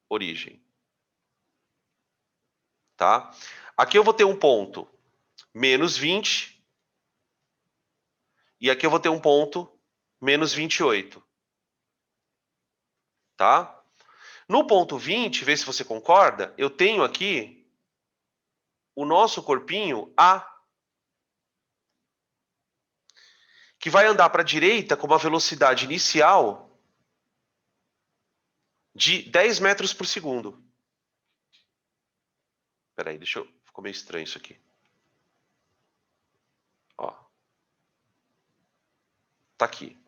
Origem. Tá? Aqui eu vou ter um ponto menos 20. E aqui eu vou ter um ponto menos 28. Tá? No ponto 20, vê se você concorda, eu tenho aqui o nosso corpinho A. que vai andar para a direita com uma velocidade inicial de 10 metros por segundo. Espera aí, ficou meio estranho isso aqui. Ó. Tá aqui.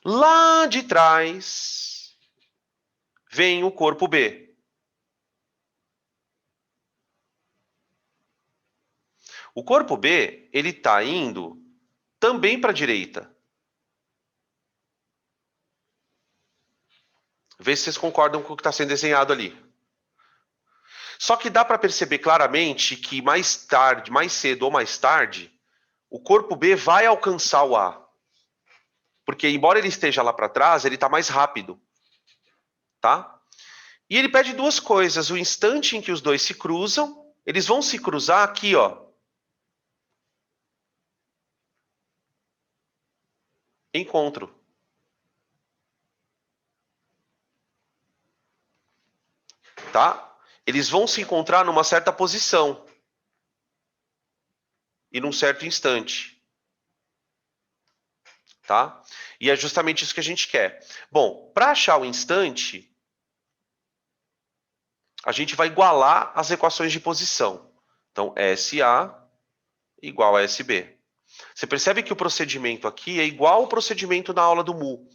Lá de trás vem o corpo B. O corpo B, ele está indo também para a direita. Vê se vocês concordam com o que está sendo desenhado ali. Só que dá para perceber claramente que mais tarde, mais cedo ou mais tarde, o corpo B vai alcançar o A. Porque, embora ele esteja lá para trás, ele está mais rápido. Tá? E ele pede duas coisas. O instante em que os dois se cruzam, eles vão se cruzar aqui, ó. Encontro. Tá? Eles vão se encontrar numa certa posição. E num certo instante. Tá? E é justamente isso que a gente quer. Bom, para achar o instante, a gente vai igualar as equações de posição. Então, SA igual a SB. Você percebe que o procedimento aqui é igual ao procedimento na aula do mu.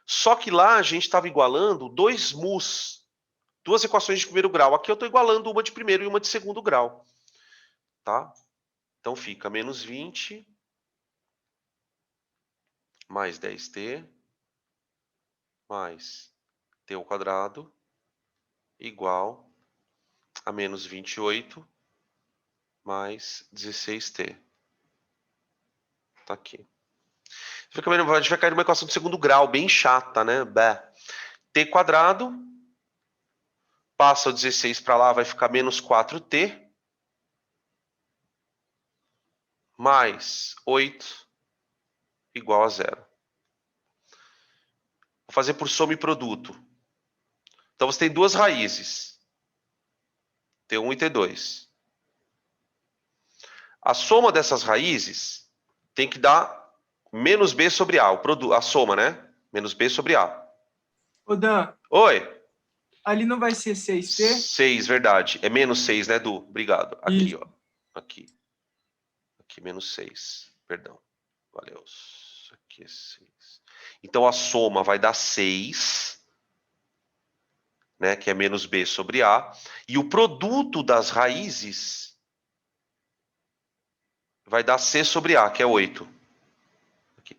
Só que lá a gente estava igualando dois mus, duas equações de primeiro grau. Aqui eu estou igualando uma de primeiro e uma de segundo grau. Tá? Então fica menos 20 mais 10t mais t ao quadrado igual a menos 28 mais 16t. Tá aqui. A gente vai cair numa equação de segundo grau, bem chata, né? T quadrado, passa o 16 para lá, vai ficar menos 4t, mais 8 igual a zero. Vou fazer por soma e produto. Então você tem duas raízes, T1 e T2. A soma dessas raízes tem que dar menos B sobre A, a soma, né? Menos B sobre A. Ô, Dan. Oi. Ali não vai ser 6t? 6, verdade. É menos 6, né, Du? Obrigado. Aqui, Isso. ó. Aqui. Aqui, menos 6. Perdão. Valeu. Aqui é 6. Então, a soma vai dar 6, né, que é menos B sobre A. E o produto das raízes vai dar C sobre A, que é 8. Aqui.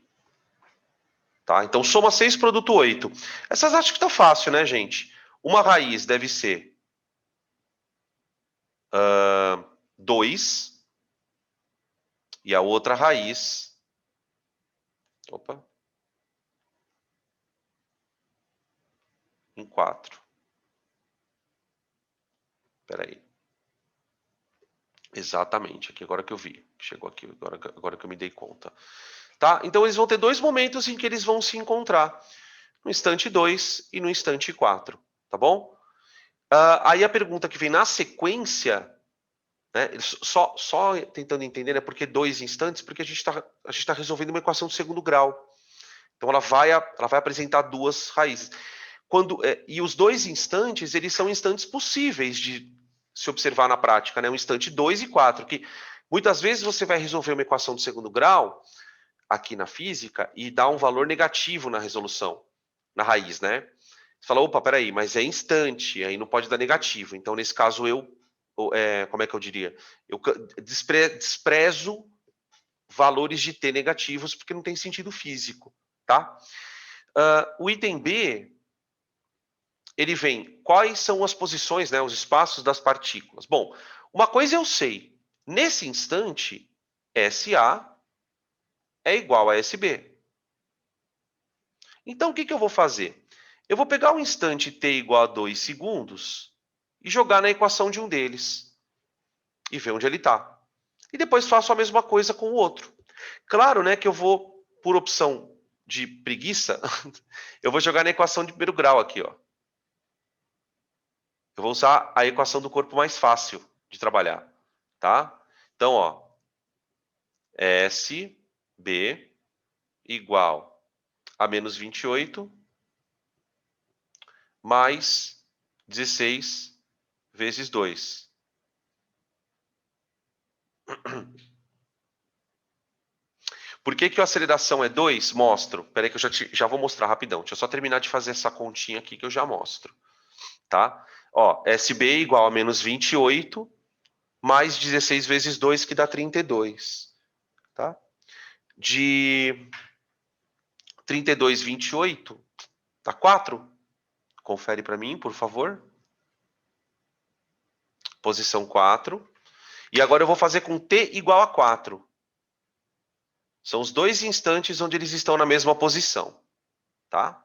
Tá? Então, soma 6, produto 8. Essas acho que tá fácil, né, gente? Uma raiz deve ser 2 e a outra raiz... Opa. Em 4. Espera aí. Exatamente, aqui agora que eu vi. Chegou aqui, agora que eu me dei conta. Tá? Então eles vão ter dois momentos em que eles vão se encontrar. No instante 2 e no instante 4. Tá bom? Aí a pergunta que vem na sequência, né, só tentando entender, né, por que 2 instantes? Porque a gente tá resolvendo uma equação de segundo grau. Então ela vai apresentar duas raízes. E os dois instantes, eles são instantes possíveis de se observar na prática, né? Um instante 2 e 4, que muitas vezes você vai resolver uma equação de segundo grau, aqui na física, e dá um valor negativo na resolução, na raiz, né? Você fala, opa, peraí, mas é instante, aí não pode dar negativo. Então, nesse caso, como é que eu diria? Eu desprezo valores de t negativos, porque não tem sentido físico, tá? O item B, ele vem, quais são as posições, né, os espaços das partículas? Bom, uma coisa eu sei, nesse instante, SA é igual a SB. Então, o que eu vou fazer? Eu vou pegar o instante t igual a 2 segundos e jogar na equação de um deles e ver onde ele está. E depois faço a mesma coisa com o outro. Claro, né, que eu vou, por opção de preguiça, eu vou jogar na equação de primeiro grau aqui, ó. Eu vou usar a equação do corpo mais fácil de trabalhar, tá? Então, ó, SB igual a menos 28 mais 16 vezes 2. Por que que a aceleração é 2? Mostro. Espera aí que eu já vou mostrar rapidão. Deixa eu só terminar de fazer essa continha aqui que eu já mostro. Tá? Ó, SB igual a menos 28 mais 16 vezes 2, que dá 32. Tá? De 32, 28, dá 4. Confere para mim, por favor. Posição 4. E agora eu vou fazer com t igual a 4. São os dois instantes onde eles estão na mesma posição. Tá?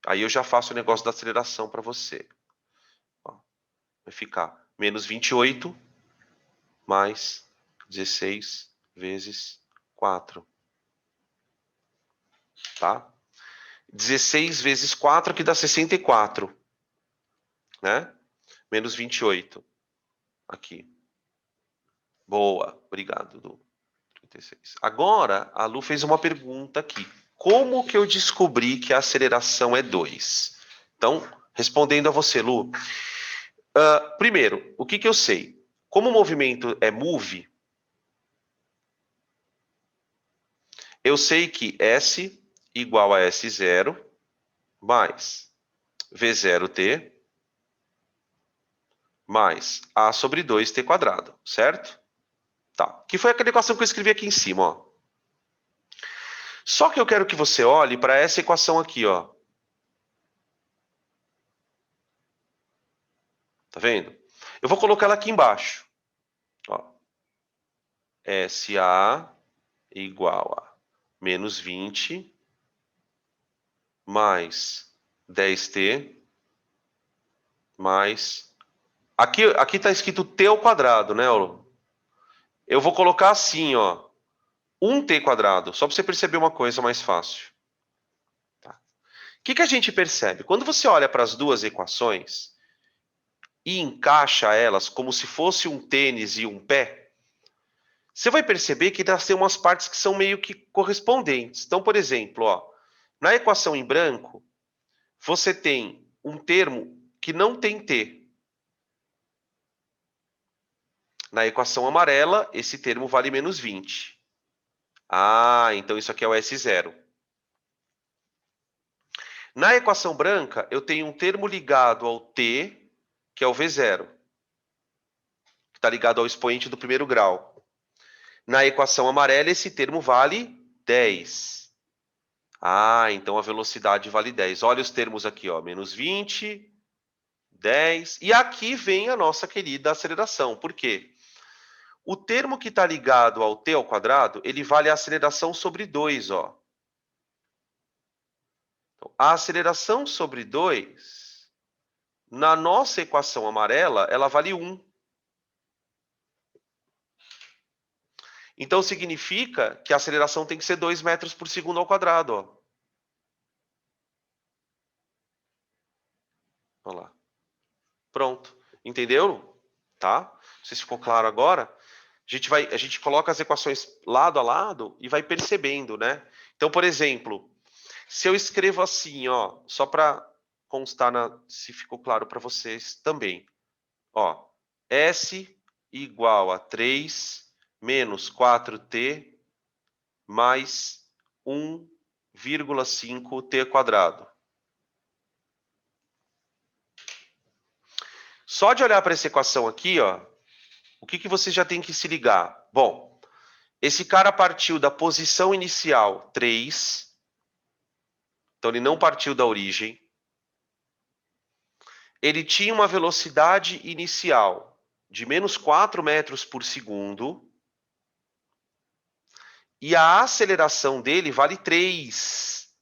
Aí eu já faço o negócio da aceleração para você. Ó, vai ficar menos 28 mais 16 vezes 4. Tá? 16 vezes 4, que dá 64. Né? Menos 28. Aqui. Boa. Obrigado, Lu. 36. Agora, a Lu fez uma pergunta aqui. Como que eu descobri que a aceleração é 2? Então, respondendo a você, Lu. Primeiro, o que eu sei? Como o movimento é move, eu sei que S igual a S0 mais V0t mais A sobre 2t quadrado, certo? Tá. Que foi aquela equação que eu escrevi aqui em cima, ó. Só que eu quero que você olhe para essa equação aqui, ó. Tá vendo? Eu vou colocar ela aqui embaixo. Ó. SA igual a menos 20 mais 10t mais... Aqui está escrito t ao quadrado, né, Olo? Eu vou colocar assim, ó. 1t quadrado, só para você perceber uma coisa mais fácil. Tá. O que a gente percebe? Quando você olha para as duas equações e encaixa elas como se fosse um tênis e um pé, você vai perceber que tem umas partes que são meio que correspondentes. Então, por exemplo, ó, na equação em branco, você tem um termo que não tem t. Na equação amarela, esse termo vale menos 20. Ah, então isso aqui é o S0. Na equação branca, eu tenho um termo ligado ao t, que é o V0, que está ligado ao expoente do primeiro grau. Na equação amarela, esse termo vale 10. Ah, então a velocidade vale 10. Olha os termos aqui, ó, menos 20, 10. E aqui vem a nossa querida aceleração. Por quê? O termo que está ligado ao t ao quadrado, ele vale a aceleração sobre 2, ó. Então, a aceleração sobre 2, na nossa equação amarela, ela vale 1. Então, significa que a aceleração tem que ser 2 metros por segundo ao quadrado, ó. Olha lá. Pronto. Entendeu? Tá? Não sei se ficou claro agora. A gente coloca as equações lado a lado e vai percebendo, né? Então, por exemplo, se eu escrevo assim, ó, só para constar se ficou claro para vocês também. Ó, S igual a 3 menos 4t mais 1,5t quadrado. Só de olhar para essa equação aqui, ó, o que você já tem que se ligar? Bom, esse cara partiu da posição inicial 3, então ele não partiu da origem. Ele tinha uma velocidade inicial de menos 4 metros por segundo. E a aceleração dele vale 3.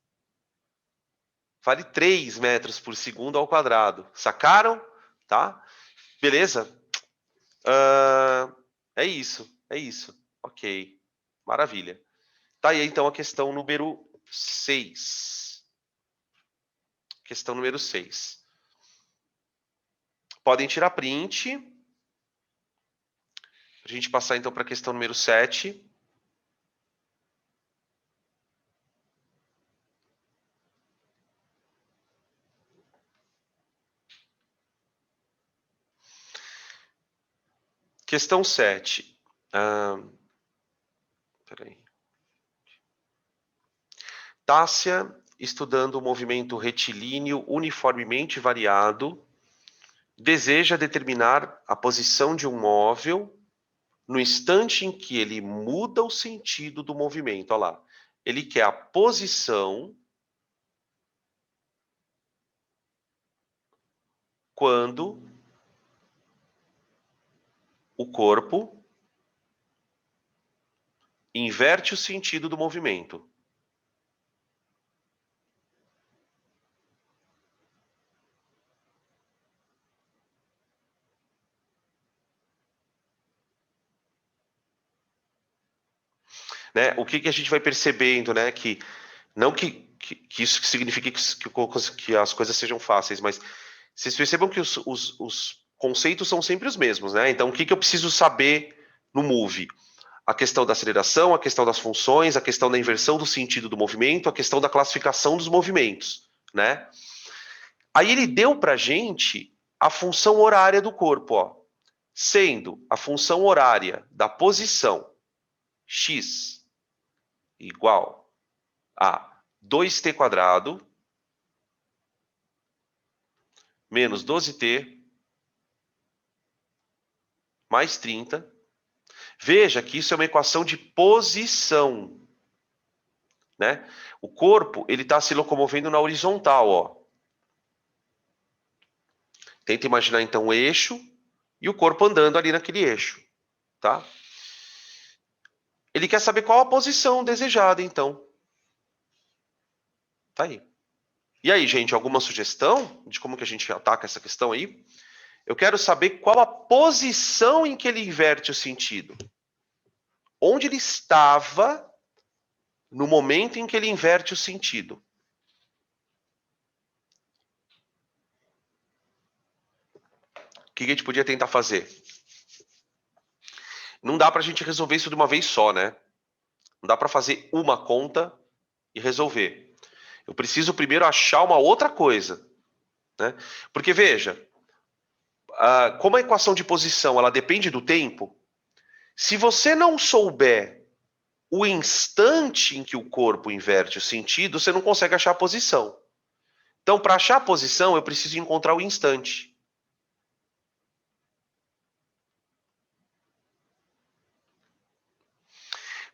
Vale 3 metros por segundo ao quadrado. Sacaram? Tá? Beleza? É isso. É isso. Ok. Maravilha. Tá aí, então, a questão número 6. Questão número 6. Podem tirar print. A gente passar, então, para a questão número 7. Questão 7. Peraí. Tássia, estudando o movimento retilíneo uniformemente variado, deseja determinar a posição de um móvel no instante em que ele muda o sentido do movimento. Olha lá. Ele quer a posição quando o corpo inverte o sentido do movimento. Né? O que a gente vai percebendo, né? Que não que isso signifique que as coisas sejam fáceis, mas vocês percebam que os conceitos são sempre os mesmos, né? Então, o que eu preciso saber no Move? A questão da aceleração, a questão das funções, a questão da inversão do sentido do movimento, a questão da classificação dos movimentos, né? Aí ele deu pra gente a função horária do corpo, ó, sendo a função horária da posição x igual a 2t² menos 12t mais 30. Veja que isso é uma equação de posição, né? O corpo, ele está se locomovendo na horizontal, ó. Tenta imaginar, então, o eixo e o corpo andando ali naquele eixo, tá? Ele quer saber qual a posição desejada, então. Tá aí. E aí, gente, alguma sugestão de como que a gente ataca essa questão aí? Eu quero saber qual a posição em que ele inverte o sentido. Onde ele estava no momento em que ele inverte o sentido. O que a gente podia tentar fazer? Não dá para a gente resolver isso de uma vez só, né? Não dá para fazer uma conta e resolver. Eu preciso primeiro achar uma outra coisa, né? Porque, veja, como a equação de posição ela depende do tempo, se você não souber o instante em que o corpo inverte o sentido, você não consegue achar a posição. Então, para achar a posição, eu preciso encontrar o instante.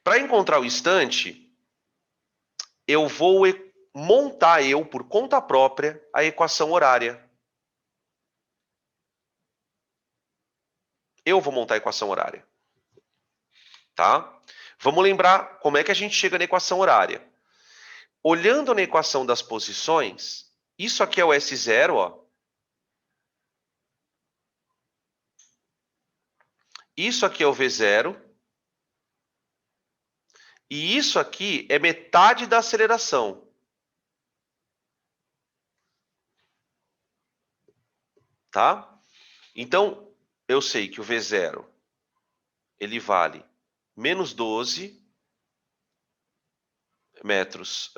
Para encontrar o instante, eu vou montar por conta própria, a equação horária. Eu vou montar a equação horária. Tá? Vamos lembrar como é que a gente chega na equação horária. Olhando na equação das posições, isso aqui é o S0, ó. Isso aqui é o V0. E isso aqui é metade da aceleração. Tá? Então, eu sei que o V0 ele vale menos 12 metros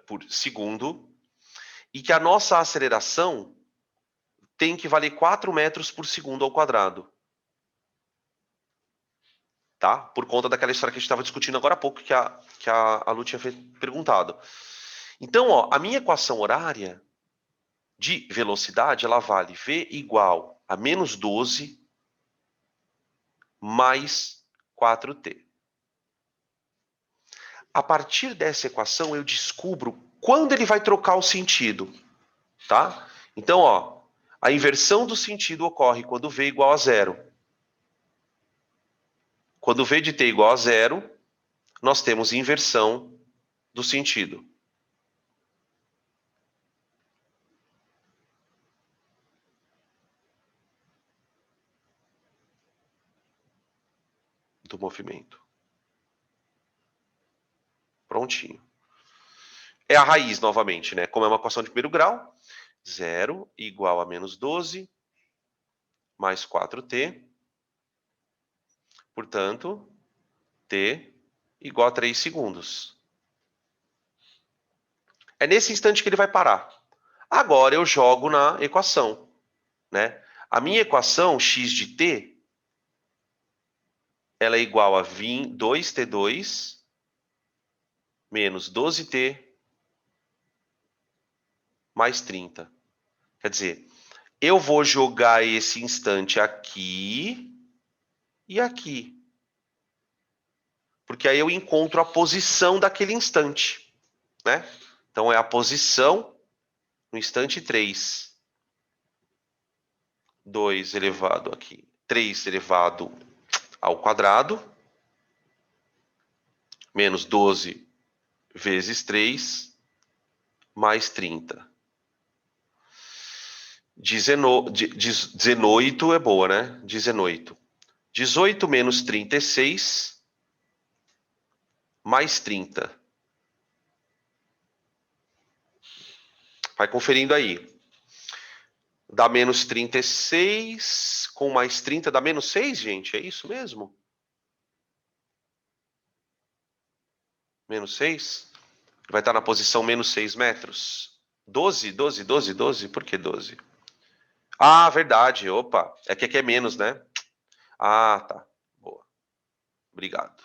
por segundo e que a nossa aceleração tem que valer 4 metros por segundo ao quadrado. Tá? Por conta daquela história que a gente estava discutindo agora há pouco, que a Lu tinha perguntado. Então, ó, a minha equação horária de velocidade, ela vale V igual a menos 12 mais 4t. A partir dessa equação, eu descubro quando ele vai trocar o sentido. Tá? Então, ó, a inversão do sentido ocorre quando V igual a 0. Quando V de t igual a 0, nós temos inversão do sentido. Do movimento. Prontinho. É a raiz novamente, né? Como é uma equação de primeiro grau, 0 igual a menos 12 mais 4t. Portanto, t igual a 3 segundos. É nesse instante que ele vai parar. Agora eu jogo na equação, né? A minha equação, x de t, ela é igual a 2t2 menos 12t mais 30. Quer dizer, eu vou jogar esse instante aqui e aqui. Porque aí eu encontro a posição daquele instante, né? Então é a posição no instante 3. 2 elevado aqui. 3 elevado ao quadrado. Menos 12 vezes 3, mais 30. 18 é boa, né? 18. 18 menos 36, mais 30. Vai conferindo aí. Dá menos 36, com mais 30 dá menos 6, gente? É isso mesmo? Menos 6? Vai estar na posição menos 6 metros. 12, 12, 12, 12. Por que 12? Ah, verdade. Opa, é que aqui é menos, né? Ah, tá. Boa. Obrigado.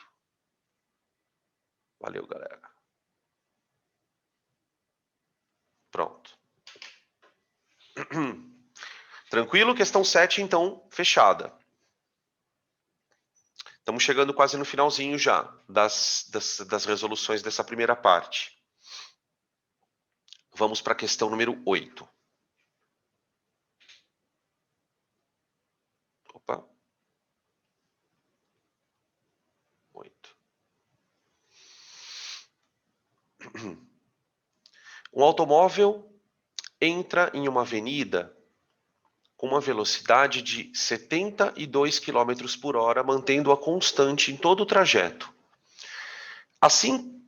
Valeu, galera. Pronto. Tranquilo? Questão 7, então, fechada. Estamos chegando quase no finalzinho já das resoluções dessa primeira parte. Vamos para a questão número 8. Opa. 8. Um automóvel entra em uma avenida com uma velocidade de 72 km por hora, mantendo-a constante em todo o trajeto. Assim,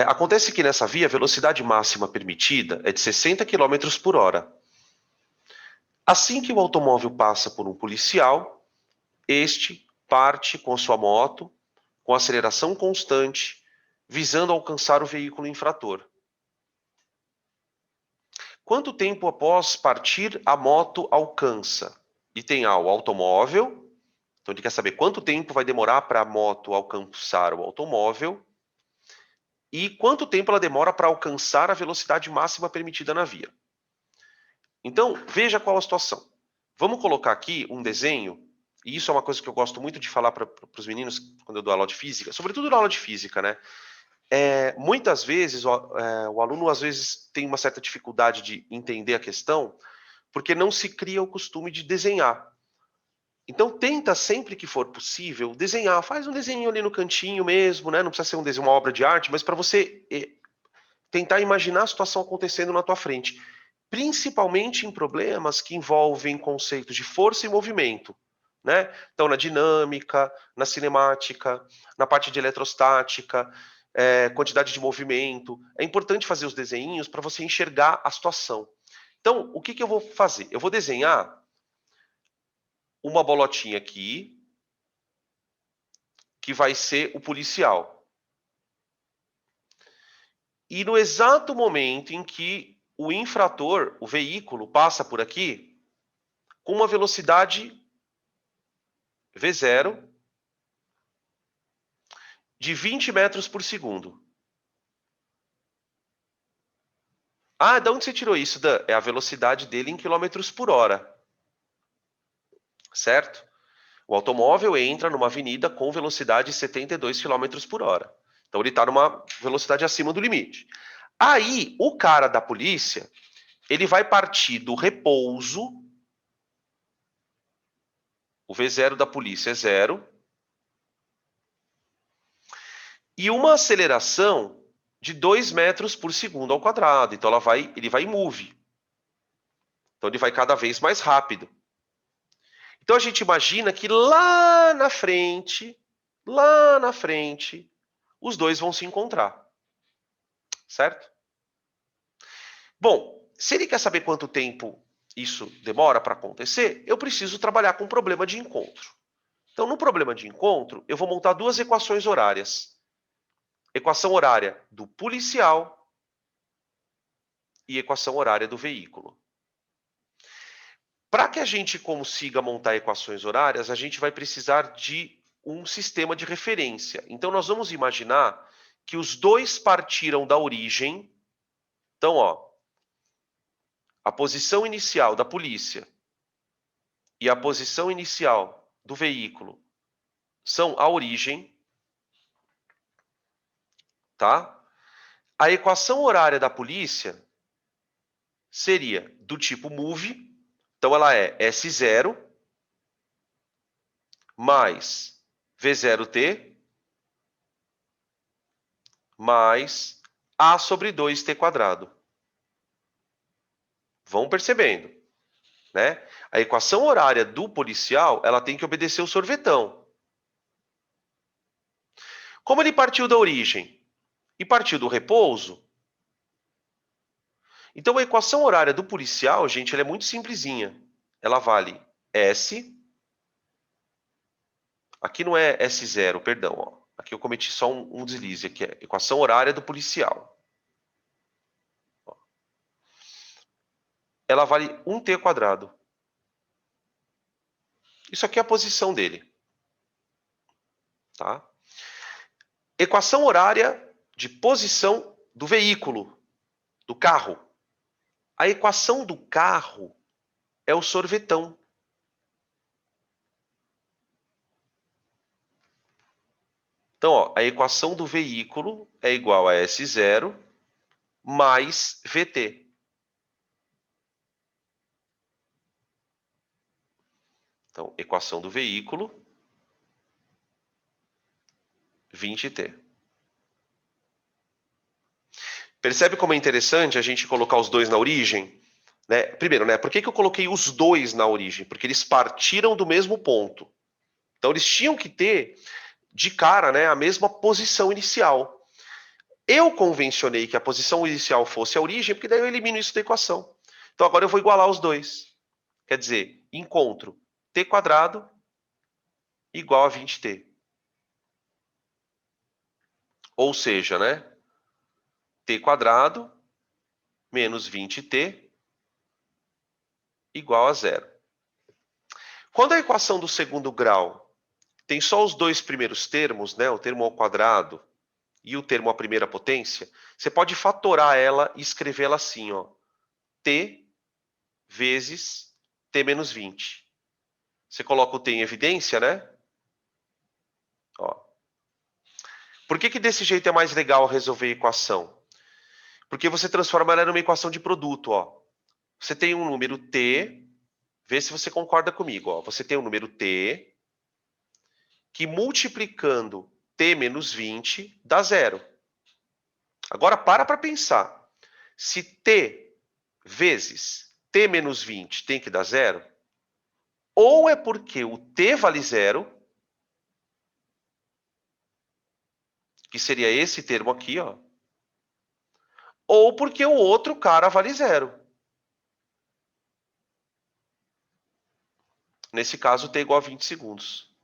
acontece que nessa via a velocidade máxima permitida é de 60 km por hora. Assim que o automóvel passa por um policial, este parte com sua moto, com aceleração constante, visando alcançar o veículo infrator. Quanto tempo após partir a moto alcança? Item A, o automóvel. Então ele quer saber quanto tempo vai demorar para a moto alcançar o automóvel e quanto tempo ela demora para alcançar a velocidade máxima permitida na via. Então, veja qual a situação. Vamos colocar aqui um desenho, e isso é uma coisa que eu gosto muito de falar para os meninos quando eu dou aula de física, sobretudo na aula de física, né? Muitas vezes, o aluno às vezes tem uma certa dificuldade de entender a questão, porque não se cria o costume de desenhar. Então, tenta sempre que for possível desenhar. Faz um desenho ali no cantinho mesmo, né? Não precisa ser um desenho, uma obra de arte, mas para você tentar imaginar a situação acontecendo na tua frente. Principalmente em problemas que envolvem conceitos de força e movimento, né? Então, na dinâmica, na cinemática, na parte de eletrostática, quantidade de movimento. É importante fazer os desenhinhos para você enxergar a situação. Então, o que eu vou fazer? Eu vou desenhar uma bolotinha aqui, que vai ser o policial. E no exato momento em que o infrator, o veículo, passa por aqui, com uma velocidade V0 de 20 metros por segundo. Ah, de onde você tirou isso, Dan? É a velocidade dele em quilômetros por hora. Certo? O automóvel entra numa avenida com velocidade de 72 km por hora. Então ele está numa velocidade acima do limite. Aí, o cara da polícia, ele vai partir do repouso, o V0 da polícia é 0, e uma aceleração de 2 metros por segundo ao quadrado. Então ele vai em move. Então ele vai cada vez mais rápido. Então a gente imagina que lá na frente, os dois vão se encontrar. Certo? Bom, se ele quer saber quanto tempo isso demora para acontecer, eu preciso trabalhar com o problema de encontro. Então, no problema de encontro, eu vou montar duas equações horárias. Equação horária do policial e equação horária do veículo. Para que a gente consiga montar equações horárias, a gente vai precisar de um sistema de referência. Então, nós vamos imaginar que os dois partiram da origem. Então, ó, a posição inicial da polícia e a posição inicial do veículo são a origem, tá? A equação horária da polícia seria do tipo move, então ela é S0 mais V0t mais A sobre 2t quadrado. Vão percebendo, né? A equação horária do policial, ela tem que obedecer o sorvetão. Como ele partiu da origem e partiu do repouso, então a equação horária do policial, gente, ela é muito simplesinha. Ela vale S. Aqui não é S0, perdão. Ó. Aqui eu cometi só um deslize, que é equação horária do policial. Ó. Ela vale 1t quadrado. Isso aqui é a posição dele. Tá? Equação horária de posição do veículo, do carro. A equação do carro é o sorvetão. Então, ó, a equação do veículo é igual a S0 mais VT. Então, equação do veículo, 20t. Percebe como é interessante a gente colocar os dois na origem? Né? Primeiro, né, por que eu coloquei os dois na origem? Porque eles partiram do mesmo ponto. Então, eles tinham que ter, de cara, né, a mesma posição inicial. Eu convencionei que a posição inicial fosse a origem, porque daí eu elimino isso da equação. Então, agora eu vou igualar os dois. Quer dizer, encontro t quadrado igual a 20t. Ou seja, né, t quadrado menos 20t igual a zero. Quando a equação do segundo grau tem só os dois primeiros termos, né, o termo ao quadrado e o termo à primeira potência, você pode fatorar ela e escrevê-la assim, ó, t vezes t menos 20. Você coloca o t em evidência, né? Ó. Por que desse jeito é mais legal resolver a equação? Porque você transforma ela numa equação de produto, ó. Você tem um número t, vê se você concorda comigo, ó. Você tem um número t que multiplicando t menos 20 dá zero. Agora para pensar. Se t vezes t menos 20 tem que dar zero, ou é porque o t vale zero, que seria esse termo aqui, ó, ou porque o outro cara vale zero. Nesse caso, t igual a 20 segundos.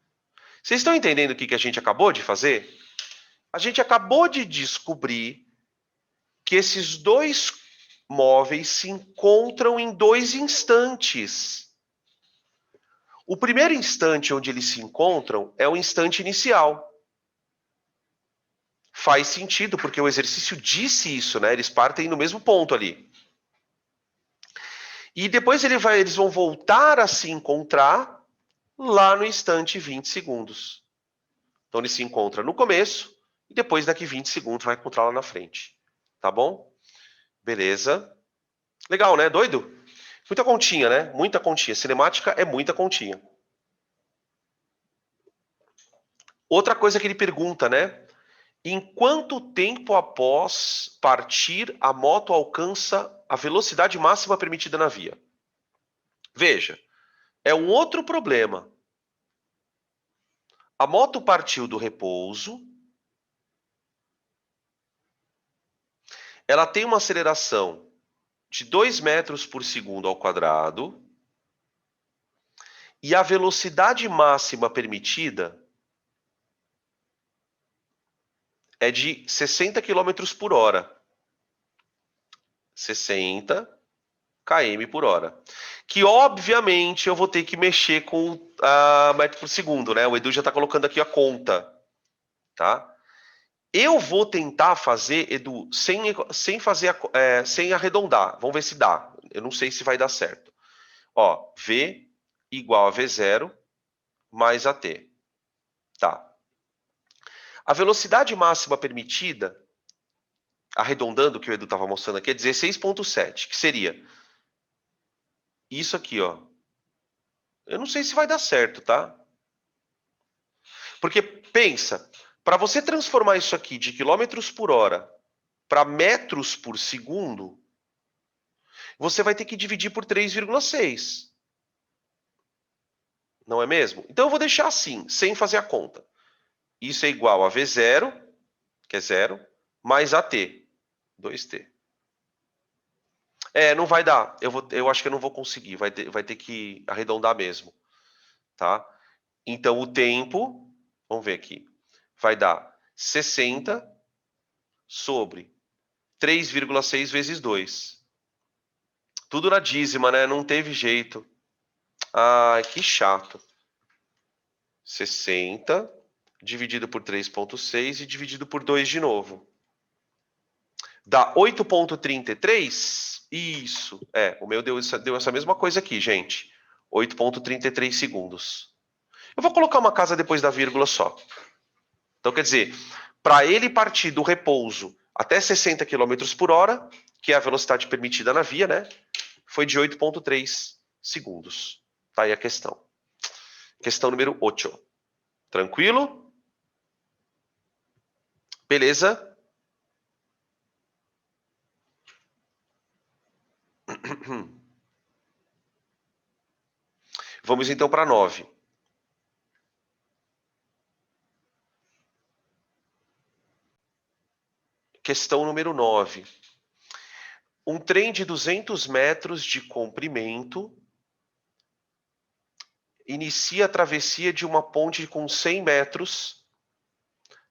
Vocês estão entendendo o que a gente acabou de fazer? A gente acabou de descobrir que esses dois móveis se encontram em dois instantes. O primeiro instante onde eles se encontram é o instante inicial. Faz sentido, porque o exercício disse isso, né? Eles partem no mesmo ponto ali. E depois eles vão voltar a se encontrar lá no instante 20 segundos. Então ele se encontra no começo e depois daqui 20 segundos vai encontrar lá na frente. Tá bom? Beleza. Legal, né? Doido? Muita continha, né? Muita continha. Cinemática é muita continha. Outra coisa que ele pergunta, né? Em quanto tempo após partir a moto alcança a velocidade máxima permitida na via? Veja, é um outro problema. A moto partiu do repouso, ela tem uma aceleração de 2 metros por segundo ao quadrado e a velocidade máxima permitida é de 60 km por hora. 60 km por hora. Que, obviamente, eu vou ter que mexer com metro por segundo, né? O Edu já está colocando aqui a conta, tá? Eu vou tentar fazer, Edu, sem arredondar. Vamos ver se dá. Eu não sei se vai dar certo. Ó, V igual a V0 mais AT. Tá. A velocidade máxima permitida, arredondando o que o Edu estava mostrando aqui, é 16,7, que seria isso aqui, ó. Eu não sei se vai dar certo, tá? Porque, pensa, para você transformar isso aqui de quilômetros por hora para metros por segundo, você vai ter que dividir por 3,6. Não é mesmo? Então eu vou deixar assim, sem fazer a conta. Isso é igual a V0, que é 0, mais AT, 2T. Não vai dar. Eu acho que eu não vou conseguir. Vai ter que arredondar mesmo. Tá? Então o tempo, vamos ver aqui, vai dar 60 sobre 3,6 vezes 2. Tudo na dízima, né? Não teve jeito. Ai, que chato. 60 dividido por 3,6 e dividido por 2 de novo. Dá 8,33? Isso. O meu deu essa mesma coisa aqui, gente. 8,33 segundos. Eu vou colocar uma casa depois da vírgula só. Então, quer dizer, para ele partir do repouso até 60 km por hora, que é a velocidade permitida na via, né? Foi de 8,3 segundos. Tá aí a questão. Questão número 8. Tranquilo? Beleza? Vamos então para 9. Questão número 9. Um trem de 200 metros de comprimento inicia a travessia de uma ponte com 100 metros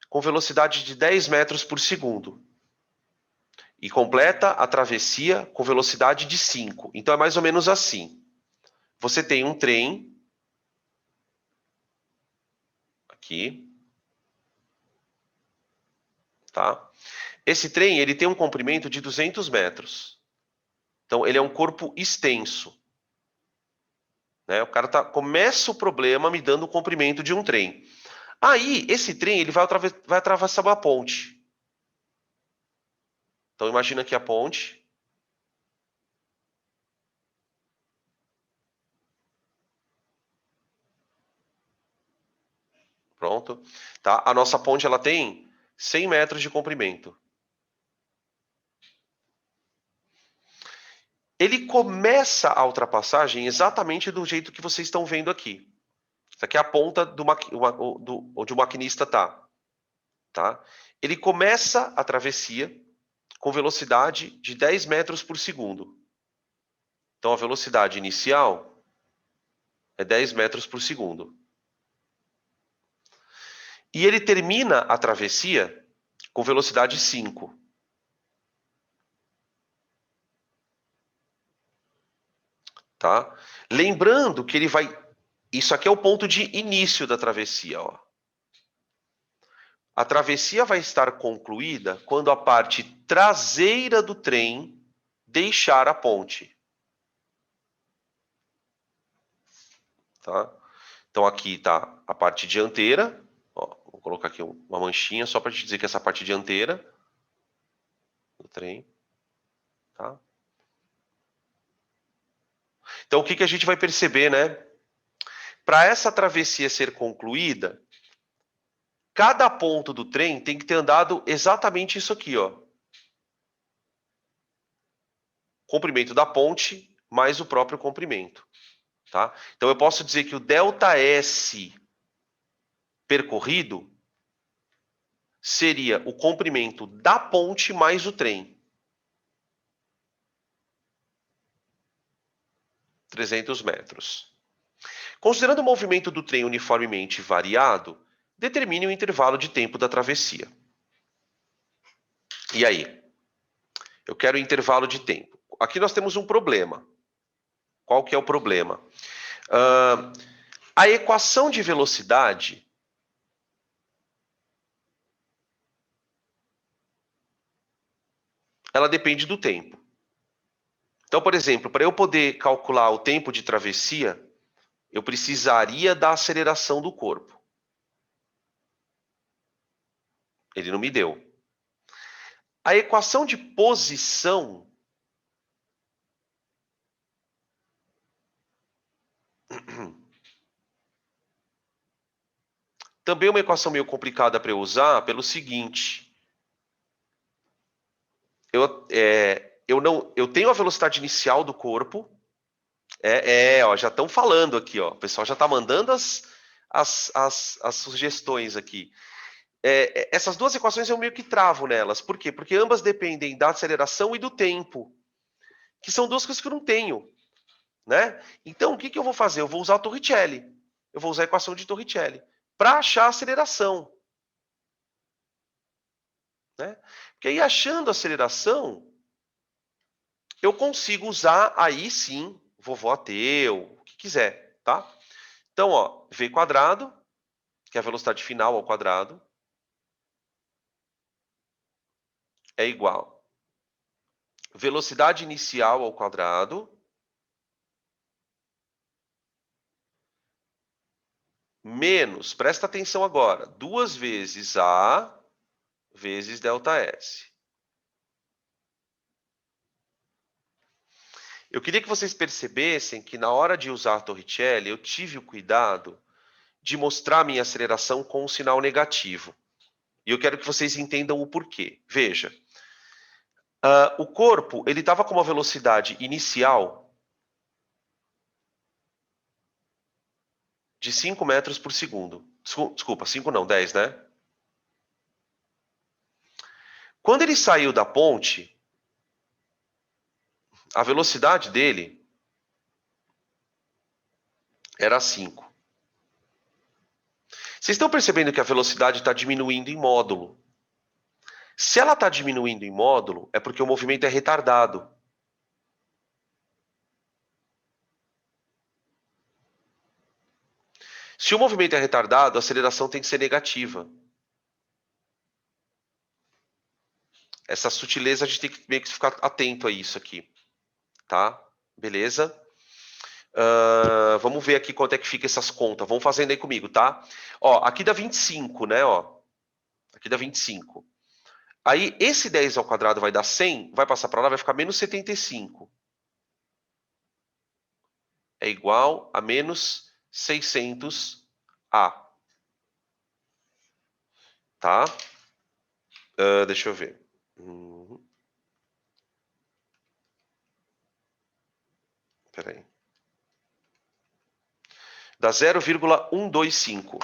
com velocidade de 10 metros por segundo. E completa a travessia com velocidade de 5. Então é mais ou menos assim. Você tem um trem aqui, tá? Esse trem ele tem um comprimento de 200 metros. Então ele é um corpo extenso. Né? O cara começa o problema me dando o comprimento de um trem. Aí esse trem ele vai atravessar uma ponte. Então imagina aqui a ponte. Pronto. Tá? A nossa ponte ela tem 100 metros de comprimento. Ele começa a ultrapassagem exatamente do jeito que vocês estão vendo aqui. Isso aqui é a ponta onde o maquinista está. Tá? Ele começa a travessia com velocidade de 10 metros por segundo. Então a velocidade inicial é 10 metros por segundo. E ele termina a travessia com velocidade 5. Tá? Lembrando que ele vai... Isso aqui é o ponto de início da travessia. Ó. A travessia vai estar concluída quando a parte traseira do trem deixar a ponte. Tá? Então aqui está a parte dianteira. Ó, vou colocar aqui uma manchinha só para te dizer que essa parte dianteira do trem. Tá? Então o que a gente vai perceber, né? Para essa travessia ser concluída, cada ponto do trem tem que ter andado exatamente isso aqui, ó. Comprimento da ponte mais o próprio comprimento. Tá? Então eu posso dizer que o ΔS percorrido seria o comprimento da ponte mais o trem. 300 metros. Considerando o movimento do trem uniformemente variado, determine o intervalo de tempo da travessia. E aí? Eu quero o intervalo de tempo. aqui nós temos um problema. Qual que é o problema? A equação de velocidade ela depende do tempo. Então, por exemplo, para eu poder calcular o tempo de travessia, eu precisaria da aceleração do corpo. Ele não me deu. A equação de posição também é uma equação meio complicada para eu usar pelo seguinte. Eu tenho a velocidade inicial do corpo. Ó, já estão falando aqui, ó. O pessoal já está mandando as sugestões aqui. Essas duas equações eu meio que travo nelas. Por quê? Porque ambas dependem da aceleração e do tempo, que são duas coisas que eu não tenho, né? Então, o que eu vou fazer? Eu vou usar o Torricelli. Eu vou usar a equação de Torricelli para achar a aceleração. Né? Porque aí, achando a aceleração, eu consigo usar, aí sim, vovô ateu, o que quiser, tá? Então, ó, v quadrado, que é a velocidade final ao quadrado, é igual velocidade inicial ao quadrado menos, presta atenção agora, 2 vezes A vezes ΔS. Eu queria que vocês percebessem que na hora de usar a Torricelli, eu tive o cuidado de mostrar a minha aceleração com um sinal negativo. E eu quero que vocês entendam o porquê. Veja, o corpo ele estava com uma velocidade inicial de 5 metros por segundo. Desculpa, 5 não, 10, né? Quando ele saiu da ponte, a velocidade dele era 5. Vocês estão percebendo que a velocidade está diminuindo em módulo. Se ela está diminuindo em módulo, é porque o movimento é retardado. Se o movimento é retardado, a aceleração tem que ser negativa. Essa sutileza a gente tem que meio que ficar atento a isso aqui. Tá? Beleza? Vamos ver aqui quanto é que fica essas contas. Vamos fazendo aí comigo, tá? Ó, aqui dá 25, né? Ó, aqui dá 25. Aí, esse 10 ao quadrado vai dar 100, vai passar para lá, vai ficar menos 75. É igual a menos 600A. Tá? Deixa eu ver. Peraí. Dá 0,125.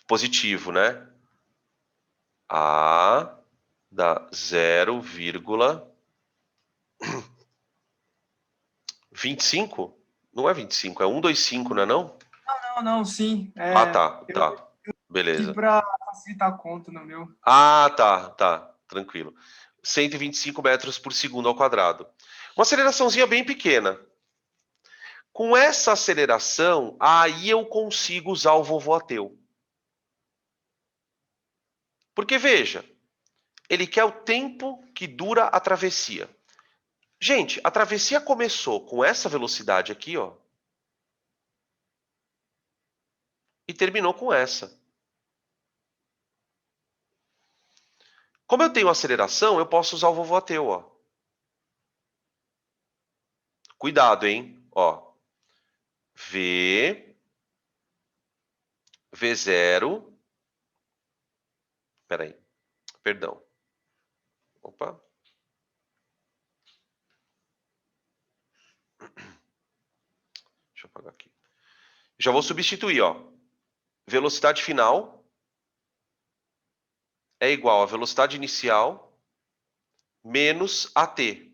Positivo, né? A dá 0,25? Não é 25, é 125, não é não? Não, sim. Tá. Beleza. Aqui para facilitar a conta no meu. Tá. Tranquilo. 125 metros por segundo ao quadrado. Uma aceleraçãozinha bem pequena. Com essa aceleração, aí eu consigo usar o vovô ateu. Porque, veja, ele quer o tempo que dura a travessia. Gente, a travessia começou com essa velocidade aqui, ó. E terminou com essa. Como eu tenho aceleração, eu posso usar o vovô ateu, ó. Cuidado, hein? Ó. V0. Peraí. Perdão. Opa. Deixa eu apagar aqui. Já vou substituir, ó. Velocidade final é igual a velocidade inicial menos AT.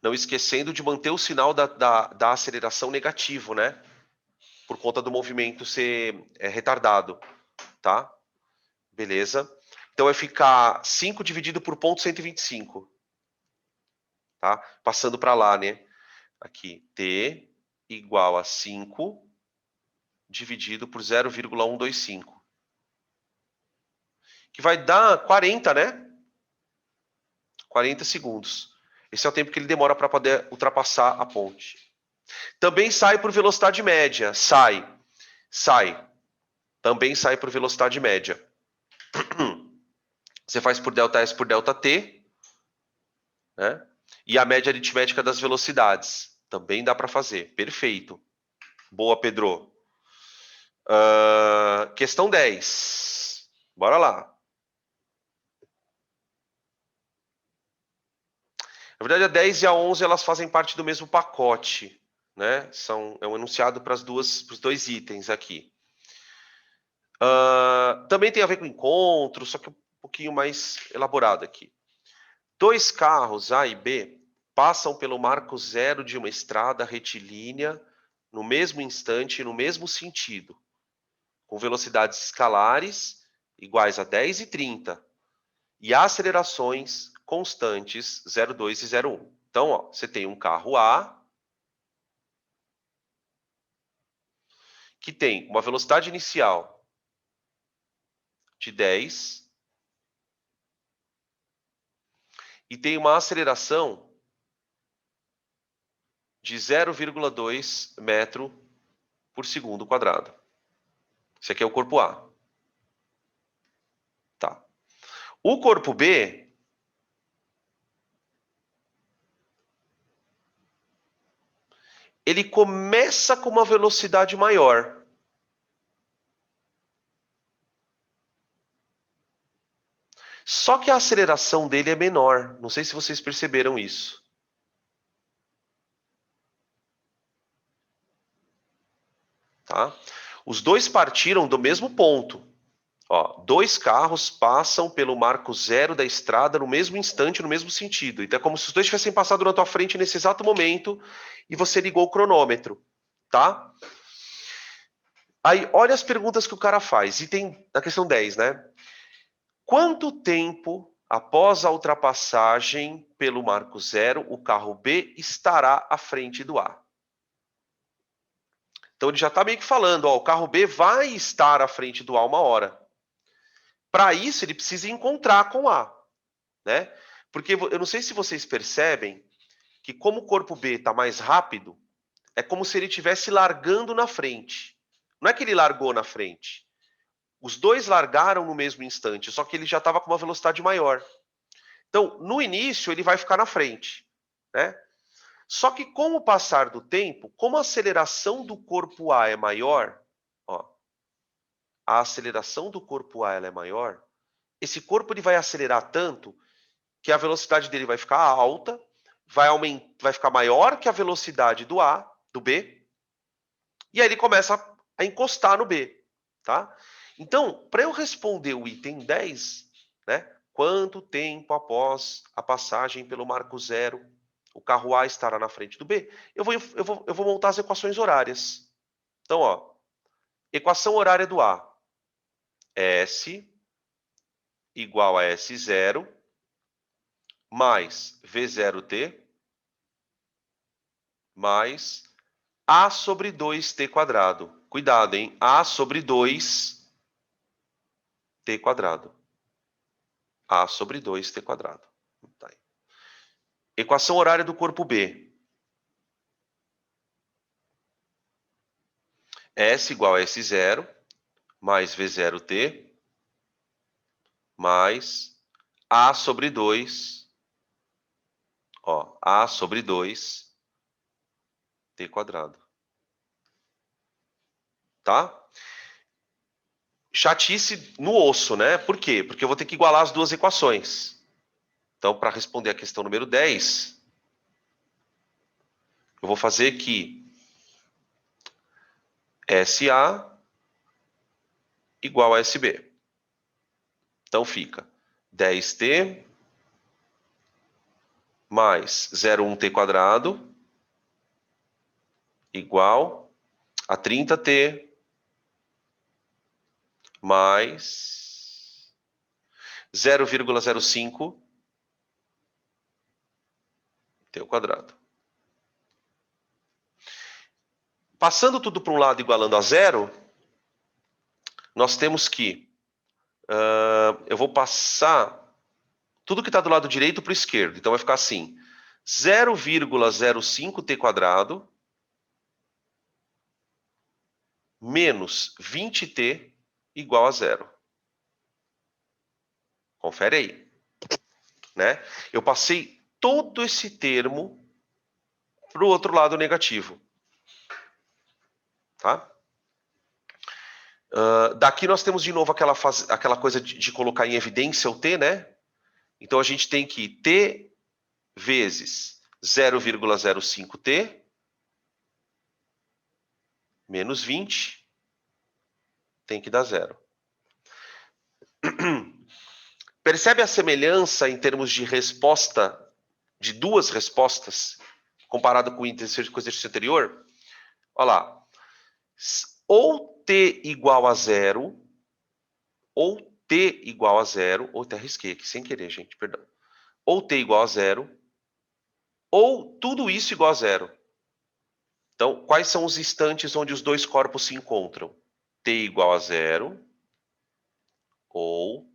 Não esquecendo de manter o sinal da aceleração negativo, né? Por conta do movimento ser retardado, tá? Beleza? Então vai ficar 5 dividido por 0,125. tá? Passando para lá, né? Aqui, t igual a 5 dividido por 0,125. Que vai dar 40, né? 40 segundos. Esse é o tempo que ele demora para poder ultrapassar a ponte. Também sai por velocidade média. Sai. Também sai por velocidade média. Você faz por ΔS por ΔT, né? E a média aritmética das velocidades. Também dá para fazer. Perfeito. Boa, Pedro. Questão 10. Bora lá. Na verdade, a 10 e a 11 elas fazem parte do mesmo pacote, né? É um enunciado para os dois itens aqui. Também tem a ver com encontro, só que um pouquinho mais elaborado aqui. Dois carros, A e B, passam pelo marco zero de uma estrada retilínea no mesmo instante e no mesmo sentido, com velocidades escalares iguais a 10 e 30, e acelerações constantes 0,2 e 0,1. Então, ó, você tem um carro A que tem uma velocidade inicial de 10 e tem uma aceleração de 0,2 metro por segundo quadrado. Esse aqui é o corpo A. Tá. O corpo B ele começa com uma velocidade maior. Só que a aceleração dele é menor. Não sei se vocês perceberam isso. Tá? Os dois partiram do mesmo ponto. Ó, dois carros passam pelo marco zero da estrada no mesmo instante, no mesmo sentido. Então é como se os dois tivessem passado na tua frente nesse exato momento e você ligou o cronômetro. Tá? Aí, olha as perguntas que o cara faz. E tem a questão 10, né? Quanto tempo após a ultrapassagem pelo marco zero, o carro B estará à frente do A? Então ele já está meio que falando, ó, o carro B vai estar à frente do A uma hora. Para isso, ele precisa encontrar com o A, né? Porque eu não sei se vocês percebem que como o corpo B está mais rápido, é como se ele estivesse largando na frente. Não é que ele largou na frente. Os dois largaram no mesmo instante, só que ele já estava com uma velocidade maior. Então, no início, ele vai ficar na frente, né? Só que com o passar do tempo, como a aceleração do corpo A é maior, ó, a aceleração do corpo A ela é maior, esse corpo ele vai acelerar tanto que a velocidade dele vai ficar alta, vai ficar maior que a velocidade do B, e aí ele começa a encostar no B, tá? Então, para eu responder o item 10, né? Quanto tempo após a passagem pelo marco zero o carro A estará na frente do B? Eu vou montar as equações horárias. Então, ó, equação horária do A. S igual a S0 mais V0t mais A sobre 2t quadrado. Cuidado, hein? A sobre 2t quadrado. A sobre 2t quadrado. Tá aí. Equação horária do corpo B. S igual a S0 mais V0t mais A sobre 2, ó, A sobre 2 t quadrado. Tá? Chatice no osso, né? Por quê? Porque eu vou ter que igualar as duas equações. Então, para responder a questão número 10, eu vou fazer que SA igual a SB. Então, fica 10t mais 0,1t quadrado igual a 30t mais 0,05 t ao quadrado. Passando tudo para um lado igualando a zero, nós temos que... eu vou passar tudo que está do lado direito para o esquerdo. Então vai ficar assim, 0,05t quadrado menos 20t igual a zero. Confere aí. Né? Eu passei todo esse termo para o outro lado negativo. Tá? Daqui nós temos de novo aquela coisa de colocar em evidência o t, né? Então a gente tem que t vezes 0,05t menos 20 tem que dar zero. Percebe a semelhança em termos de resposta, de duas respostas, comparado com o exercício anterior? Olha lá. Ou t igual a zero, ou t igual a zero, ou até risquei aqui sem querer, gente, perdão. Ou t igual a zero, ou tudo isso igual a zero. Então, quais são os instantes onde os dois corpos se encontram? T igual a zero, ou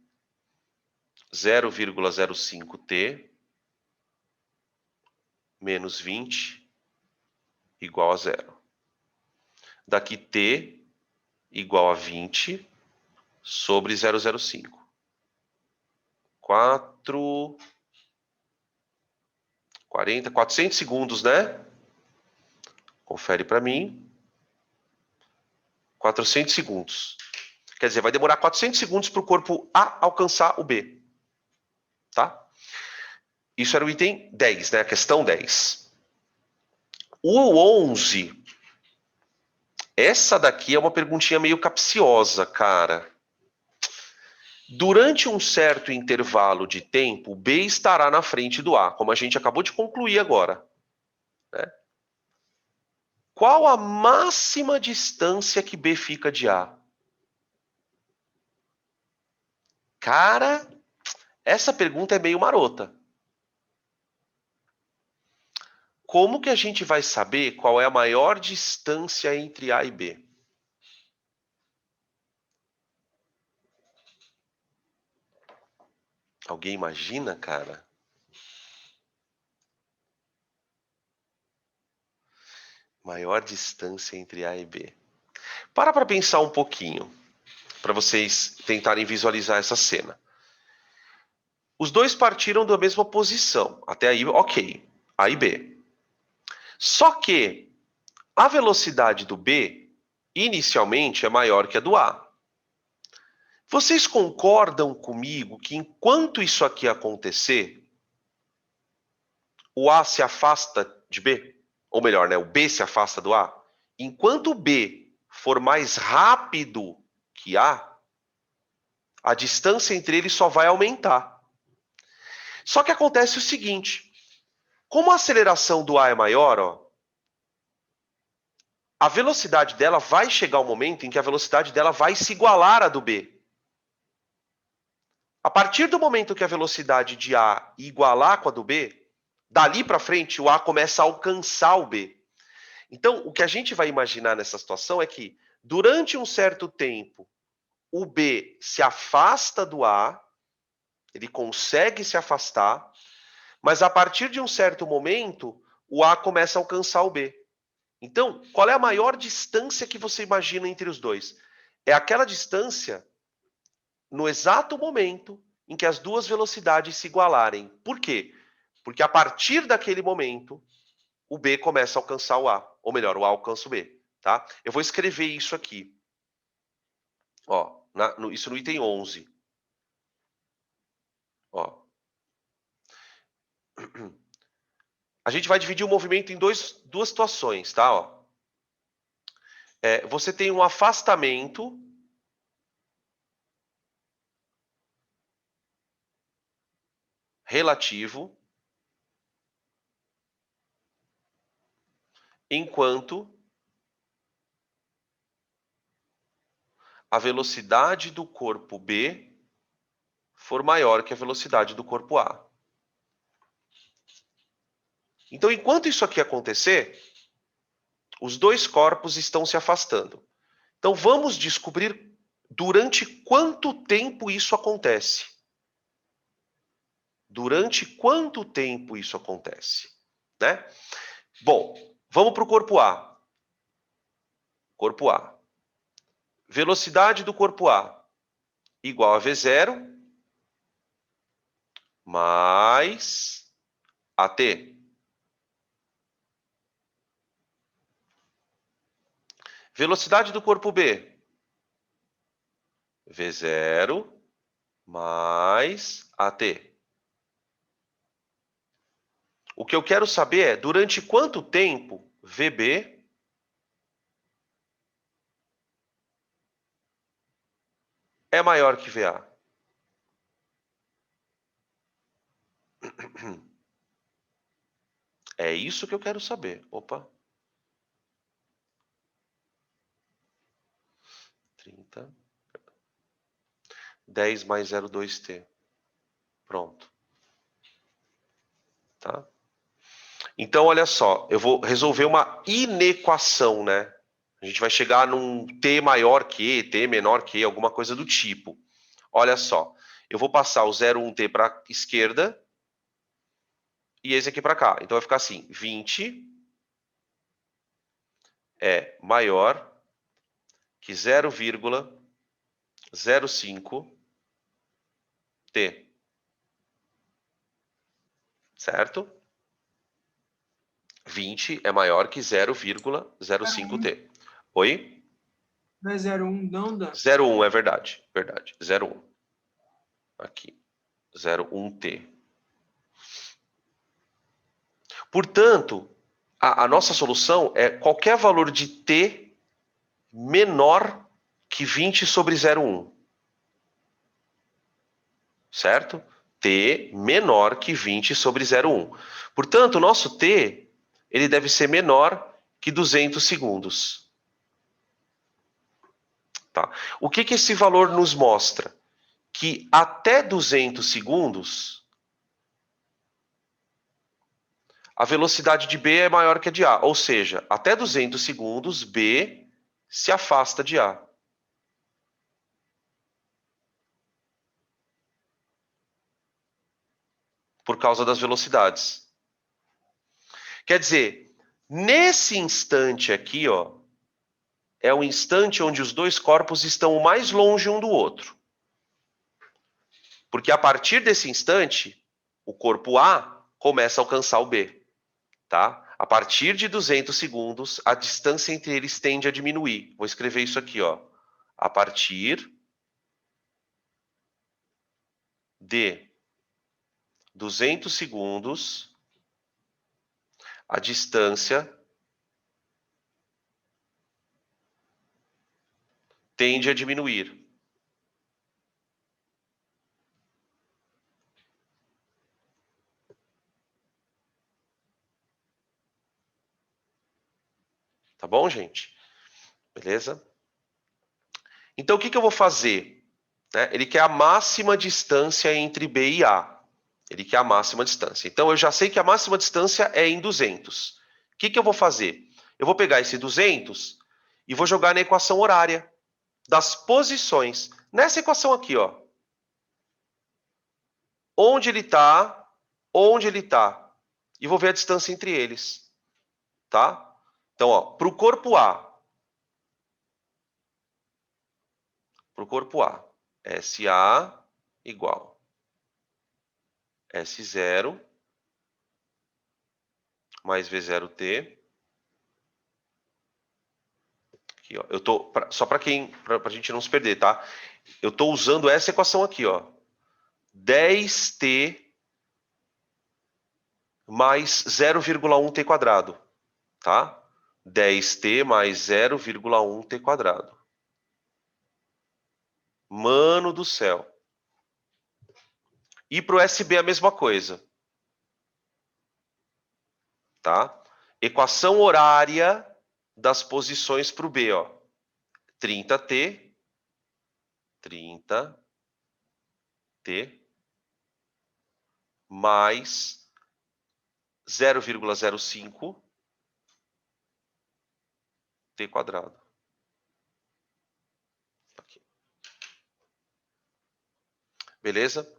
0,05t menos 20 igual a zero. Daqui t igual a 20 sobre 0,05. 400 segundos, né? Confere para mim. 400 segundos. Quer dizer, vai demorar 400 segundos para o corpo A alcançar o B. Tá? Isso era o item 10, né? A questão 10. O 11. Essa daqui é uma perguntinha meio capciosa, cara. Durante um certo intervalo de tempo, B estará na frente do A, como a gente acabou de concluir agora. Né? Qual a máxima distância que B fica de A? Cara, essa pergunta é meio marota. Como que a gente vai saber qual é a maior distância entre A e B? Alguém imagina, cara? Maior distância entre A e B. Para pensar um pouquinho, para vocês tentarem visualizar essa cena. Os dois partiram da mesma posição. Até aí, ok. A e B. Só que a velocidade do B, inicialmente, é maior que a do A. Vocês concordam comigo que enquanto isso aqui acontecer, o A se afasta de B? Ou melhor, né, o B se afasta do A? Enquanto o B for mais rápido que a distância entre eles só vai aumentar. Só que acontece o seguinte, como a aceleração do A é maior, ó, a velocidade dela vai chegar um momento em que a velocidade dela vai se igualar à do B. A partir do momento que a velocidade de A igualar com a do B, dali para frente o A começa a alcançar o B. Então, o que a gente vai imaginar nessa situação é que, durante um certo tempo, o B se afasta do A, ele consegue se afastar, mas a partir de um certo momento, o A começa a alcançar o B. Então, qual é a maior distância que você imagina entre os dois? É aquela distância no exato momento em que as duas velocidades se igualarem. Por quê? Porque a partir daquele momento, o B começa a alcançar o A. Ou melhor, o A alcança o B. Tá? Eu vou escrever isso aqui. Ó, isso no item 11. Ó. A gente vai dividir o movimento em duas situações, tá? Ó. Você tem um afastamento relativo enquanto a velocidade do corpo B for maior que a velocidade do corpo A. Então, enquanto isso aqui acontecer, os dois corpos estão se afastando. Então, vamos descobrir durante quanto tempo isso acontece. Durante quanto tempo isso acontece, né? Bom, vamos para o corpo A. Corpo A. Velocidade do corpo A igual a V0 mais AT. Velocidade do corpo B. V0 mais AT. O que eu quero saber é durante quanto tempo VB é maior que VA. É isso que eu quero saber. Opa. 30. 10 mais 0,2T. Pronto. Tá? Então, olha só. Eu vou resolver uma inequação, né? A gente vai chegar num T maior que, T menor que, alguma coisa do tipo. Olha só. Eu vou passar o 0,1T para a esquerda e esse aqui para cá. Então, vai ficar assim. 20 é maior que 0,05T. Certo? 20 é maior que 0,05T. Oi? Não é 01, não, Dan? 0,1 é verdade. Verdade. 0,1. Aqui. 0,1T. Portanto, a nossa solução é qualquer valor de T menor que 20 sobre 0,1. Certo? T menor que 20 sobre 0,1. Portanto, o nosso T ele deve ser menor que 200 segundos. Tá? O que esse valor nos mostra? Que até 200 segundos, a velocidade de B é maior que a de A. Ou seja, até 200 segundos, B se afasta de A. Por causa das velocidades. Quer dizer, nesse instante aqui, ó, é o instante onde os dois corpos estão o mais longe um do outro. Porque a partir desse instante, o corpo A começa a alcançar o B. Tá? A partir de 200 segundos, a distância entre eles tende a diminuir. Vou escrever isso aqui, ó. A partir de 200 segundos, a distância tende a diminuir. Tá bom, gente? Beleza? Então, o que eu vou fazer? Né? Ele quer a máxima distância entre B e A. Ele quer a máxima distância. Então, eu já sei que a máxima distância é em 200. O que eu vou fazer? Eu vou pegar esse 200 e vou jogar na equação horária das posições. Nessa equação aqui, ó. Onde ele está, onde ele está. E vou ver a distância entre eles. Tá? Então, ó, para o corpo A. Para o corpo A. SA igual S0 mais V0T. Aqui, ó. Eu tô, só para a gente não se perder, tá? Eu estou usando essa equação aqui, ó. 10T mais 0,1T quadrado, tá? 10T mais 0,1T quadrado. Mano do céu. E para o SB a mesma coisa. Tá? Equação horária das posições para o B, ó. 30T, 30T, mais 0,05 t quadrado. Aqui. Beleza?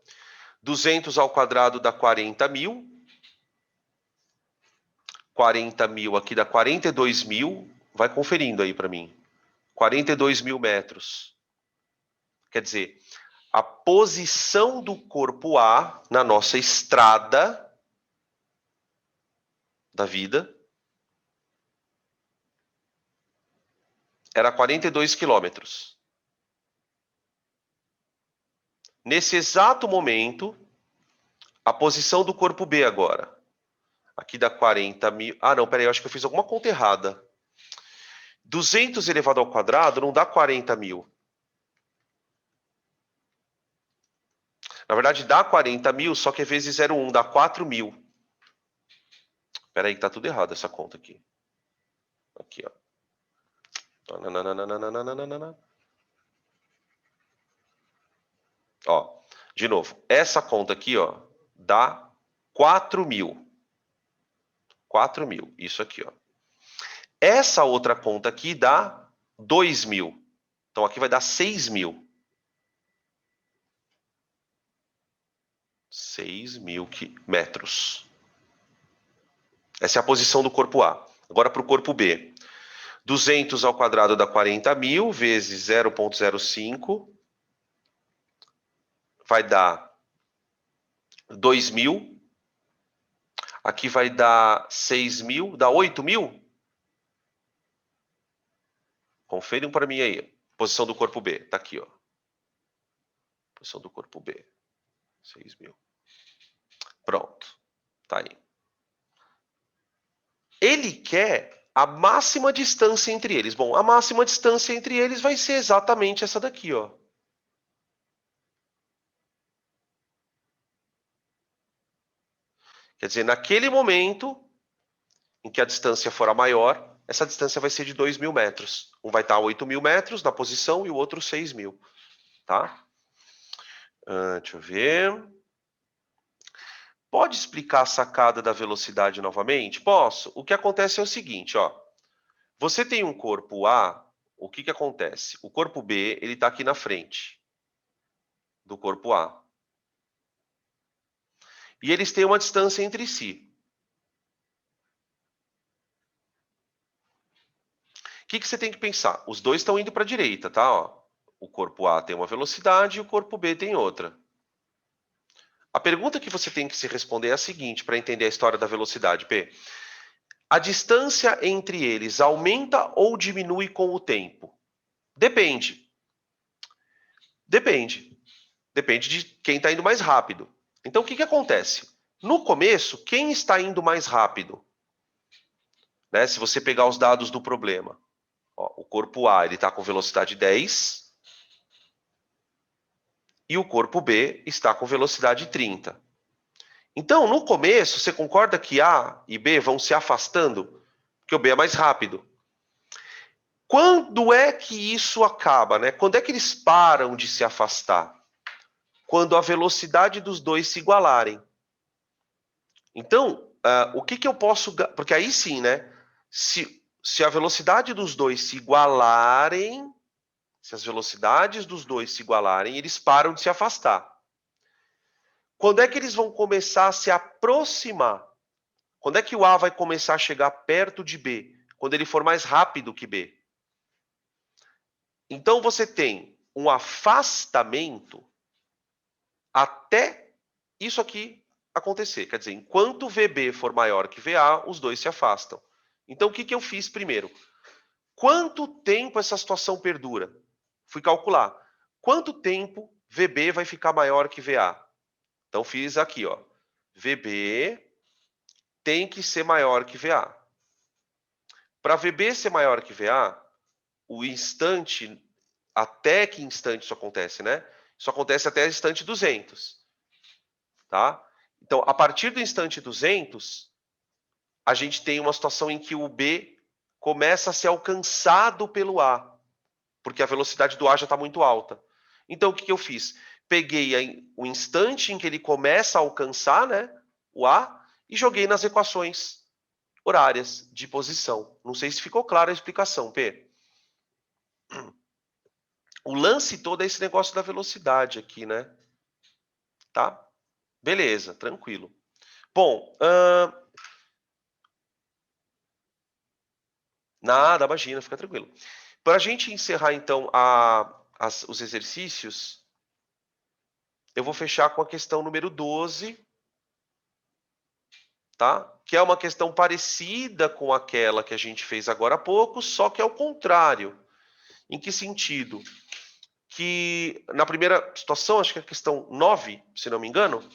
200 ao quadrado dá 40 mil. 40 mil aqui dá 42 mil. Vai conferindo aí para mim. 42 mil metros. Quer dizer, a posição do corpo A na nossa estrada da vida era 42 quilômetros. Nesse exato momento, a posição do corpo B agora. Aqui dá 40 mil. Ah, não, peraí, eu acho que eu fiz alguma conta errada. 200 elevado ao quadrado não dá 40 mil. Na verdade, dá 40 mil, só que é vezes 0,1, dá 4 mil. Peraí, que tá tudo errado essa conta aqui. Aqui, ó. Ó, de novo, essa conta aqui, ó, dá 4 mil. 4 mil, isso aqui, ó. Essa outra conta aqui dá 2 mil. Então aqui vai dar 6 mil. 6 mil metros. Essa é a posição do corpo A. Agora para o corpo B. 200 ao quadrado dá 40 mil, vezes 0,05. Vai dar 2 mil. Aqui vai dar 6 mil. Dá 8 mil? Conferem para mim aí. Posição do corpo B. Está aqui, ó. Posição do corpo B. 6 mil. Pronto. Tá aí. Ele quer a máxima distância entre eles. Bom, a máxima distância entre eles vai ser exatamente essa daqui, ó. Quer dizer, naquele momento em que a distância for a maior, essa distância vai ser de 2 mil metros. Um vai estar a 8 mil metros na posição e o outro 6 mil. Tá? Deixa eu ver. Pode explicar a sacada da velocidade novamente? Posso. O que acontece é o seguinte, ó. Você tem um corpo A, o que que acontece? O corpo B, ele está aqui na frente do corpo A. E eles têm uma distância entre si. O que que você tem que pensar? Os dois estão indo para a direita, tá? Ó, o corpo A tem uma velocidade e o corpo B tem outra. A pergunta que você tem que se responder é a seguinte, para entender a história da velocidade, P. A distância entre eles aumenta ou diminui com o tempo? Depende. Depende. Depende de quem está indo mais rápido. Então, o que que acontece? No começo, quem está indo mais rápido? Né? Se você pegar os dados do problema. Ó, o corpo A está com velocidade 10 e o corpo B está com velocidade 30. Então, no começo, você concorda que A e B vão se afastando? Porque o B é mais rápido. Quando é que isso acaba, né? Quando é que eles param de se afastar? Quando a velocidade dos dois se igualarem. Então, o que que eu posso... Porque aí sim, né? Se a velocidade dos dois se igualarem, se as velocidades dos dois se igualarem, eles param de se afastar. Quando é que eles vão começar a se aproximar? Quando é que o A vai começar a chegar perto de B? Quando ele for mais rápido que B. Então, você tem um afastamento até isso aqui acontecer. Quer dizer, enquanto VB for maior que VA, os dois se afastam. Então, o que que eu fiz primeiro? Quanto tempo essa situação perdura? Fui calcular. Quanto tempo VB vai ficar maior que VA? Então, fiz aqui, ó. VB tem que ser maior que VA. Para VB ser maior que VA, o instante, até que instante isso acontece, né? Isso acontece até o instante 200. Tá? Então, a partir do instante 200, a gente tem uma situação em que o B começa a ser alcançado pelo A, porque a velocidade do A já está muito alta. Então, o que que eu fiz? Peguei o instante em que ele começa a alcançar, né, o A, e joguei nas equações horárias de posição. Não sei se ficou clara a explicação, P. O lance todo é esse negócio da velocidade aqui, né? Tá? Beleza, tranquilo. Bom, nada, imagina, fica tranquilo. Para a gente encerrar, então, os exercícios, eu vou fechar com a questão número 12, tá? Que é uma questão parecida com aquela que a gente fez agora há pouco, só que é o contrário. Em que sentido? Que na primeira situação, acho que é a questão 9, se não me engano,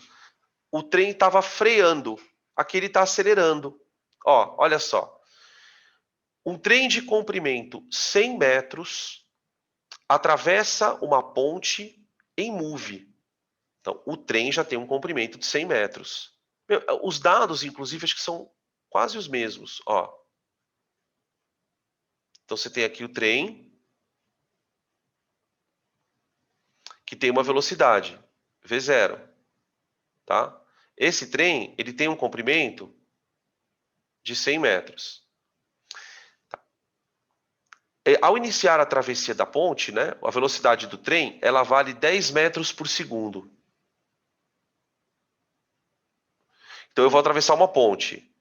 o trem estava freando, aqui ele está acelerando. Ó, olha só. Um trem de comprimento 100 metros atravessa uma ponte em move. Então, o trem já tem um comprimento de 100 metros. Os dados, inclusive, acho que são quase os mesmos. Ó. Então, você tem aqui o trem, que tem uma velocidade, V0. Tá? Esse trem ele tem um comprimento de 100 metros. Tá? Ao iniciar a travessia da ponte, né, a velocidade do trem ela vale 10 metros por segundo. Então, eu vou atravessar uma ponte.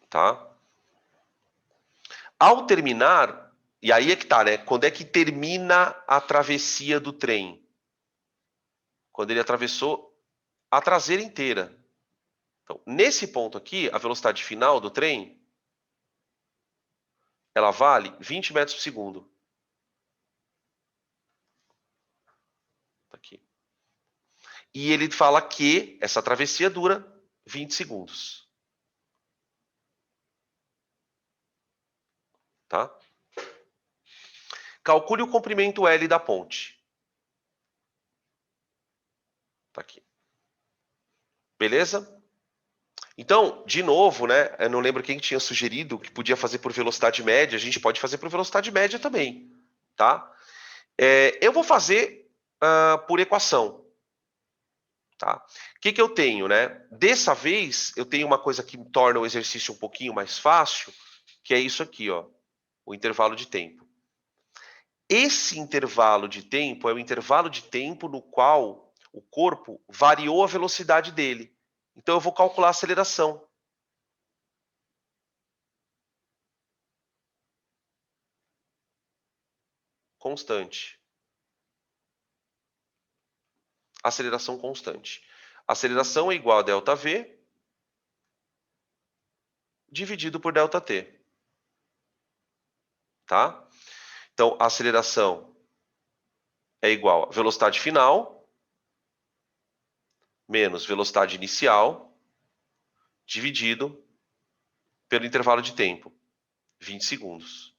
Tá? Ao terminar, e aí é que tá, né? Quando é que termina a travessia do trem? Quando ele atravessou a traseira inteira. Então, nesse ponto aqui, a velocidade final do trem, ela vale 20 metros por segundo. Tá aqui. E ele fala que essa travessia dura 20 segundos. Tá? Calcule o comprimento L da ponte. Tá aqui. Beleza? Então, de novo, né? Eu não lembro quem tinha sugerido que podia fazer por velocidade média. A gente pode fazer por velocidade média também. Tá? Eu vou fazer por equação. Tá? O que eu tenho, né? Dessa vez, eu tenho uma coisa que torna o exercício um pouquinho mais fácil, que é isso aqui, ó, o intervalo de tempo. Esse intervalo de tempo é o intervalo de tempo no qual o corpo variou a velocidade dele. Então, eu vou calcular a aceleração. Constante. Aceleração constante. Aceleração é igual a ΔV dividido por ΔT. Tá? Então, a aceleração é igual a velocidade final menos velocidade inicial dividido pelo intervalo de tempo, 20 segundos.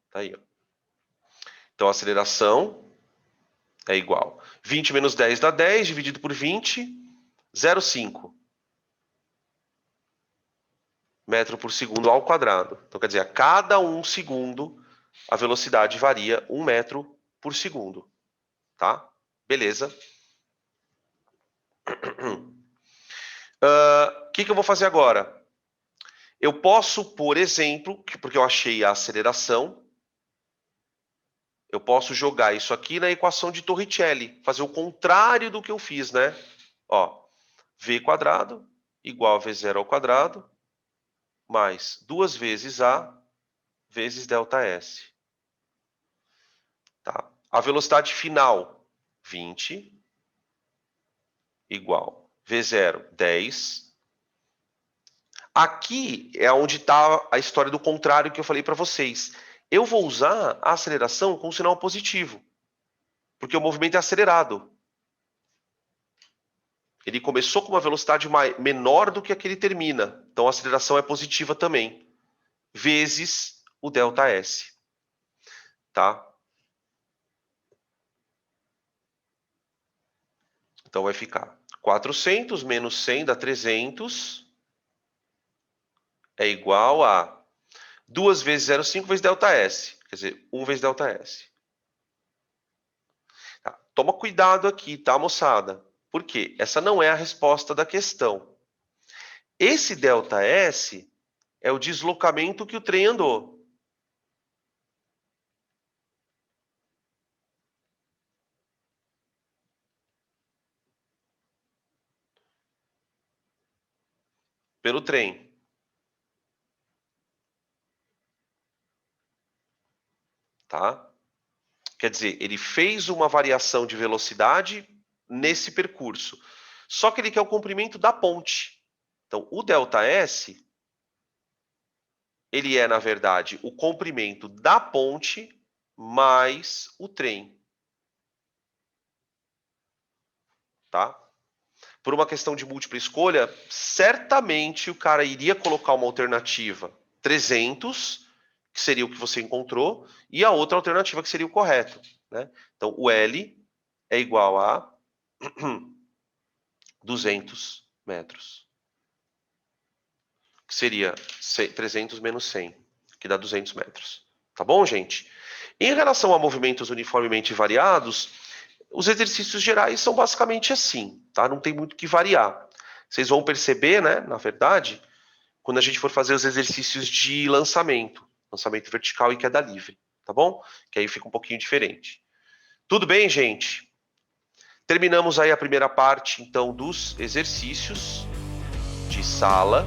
Tá aí, ó. Então, a aceleração é igual. 20 menos 10 dá 10, dividido por 20, 0,5 metro por segundo ao quadrado. Então, quer dizer, a cada 1 segundo, a velocidade varia 1 metro por segundo. Tá? Beleza. O que eu vou fazer agora? Eu posso, por exemplo, porque eu achei a aceleração, eu posso jogar isso aqui na equação de Torricelli, fazer o contrário do que eu fiz, né? Ó, v quadrado igual a v0 ao quadrado mais 2 vezes a vezes ΔS. Tá? A velocidade final, 20, igual v0, 10. Aqui é onde está a história do contrário que eu falei para vocês. Eu vou usar a aceleração com sinal positivo, porque o movimento é acelerado. Ele começou com uma velocidade menor do que a que ele termina. Então, a aceleração é positiva também. Vezes o ΔS. Tá? Então, vai ficar 400 menos 100 dá 300. É igual a 2 vezes 0,5 vezes ΔS. Quer dizer, 1 vezes ΔS. Tá? toma cuidado aqui, tá, moçada? Por quê? Essa não é a resposta da questão. Esse ΔS é o deslocamento que o trem andou. Pelo trem. Tá? Quer dizer, ele fez uma variação de velocidade nesse percurso. Só que ele quer o comprimento da ponte. Então, o ΔS, ele é, na verdade, o comprimento da ponte mais o trem. Tá? Por uma questão de múltipla escolha, certamente o cara iria colocar uma alternativa 300, que seria o que você encontrou, e a outra alternativa que seria o correto. Né? Então, o L é igual a 200 metros. Que seria 300 menos 100, que dá 200 metros. Tá bom, gente? Em relação a movimentos uniformemente variados, os exercícios gerais são basicamente assim, tá? Não tem muito o que variar. Vocês vão perceber, né, na verdade, quando a gente for fazer os exercícios de lançamento vertical e queda livre, tá bom? Que aí fica um pouquinho diferente. Tudo bem, gente? Terminamos aí a primeira parte, então, dos exercícios de sala.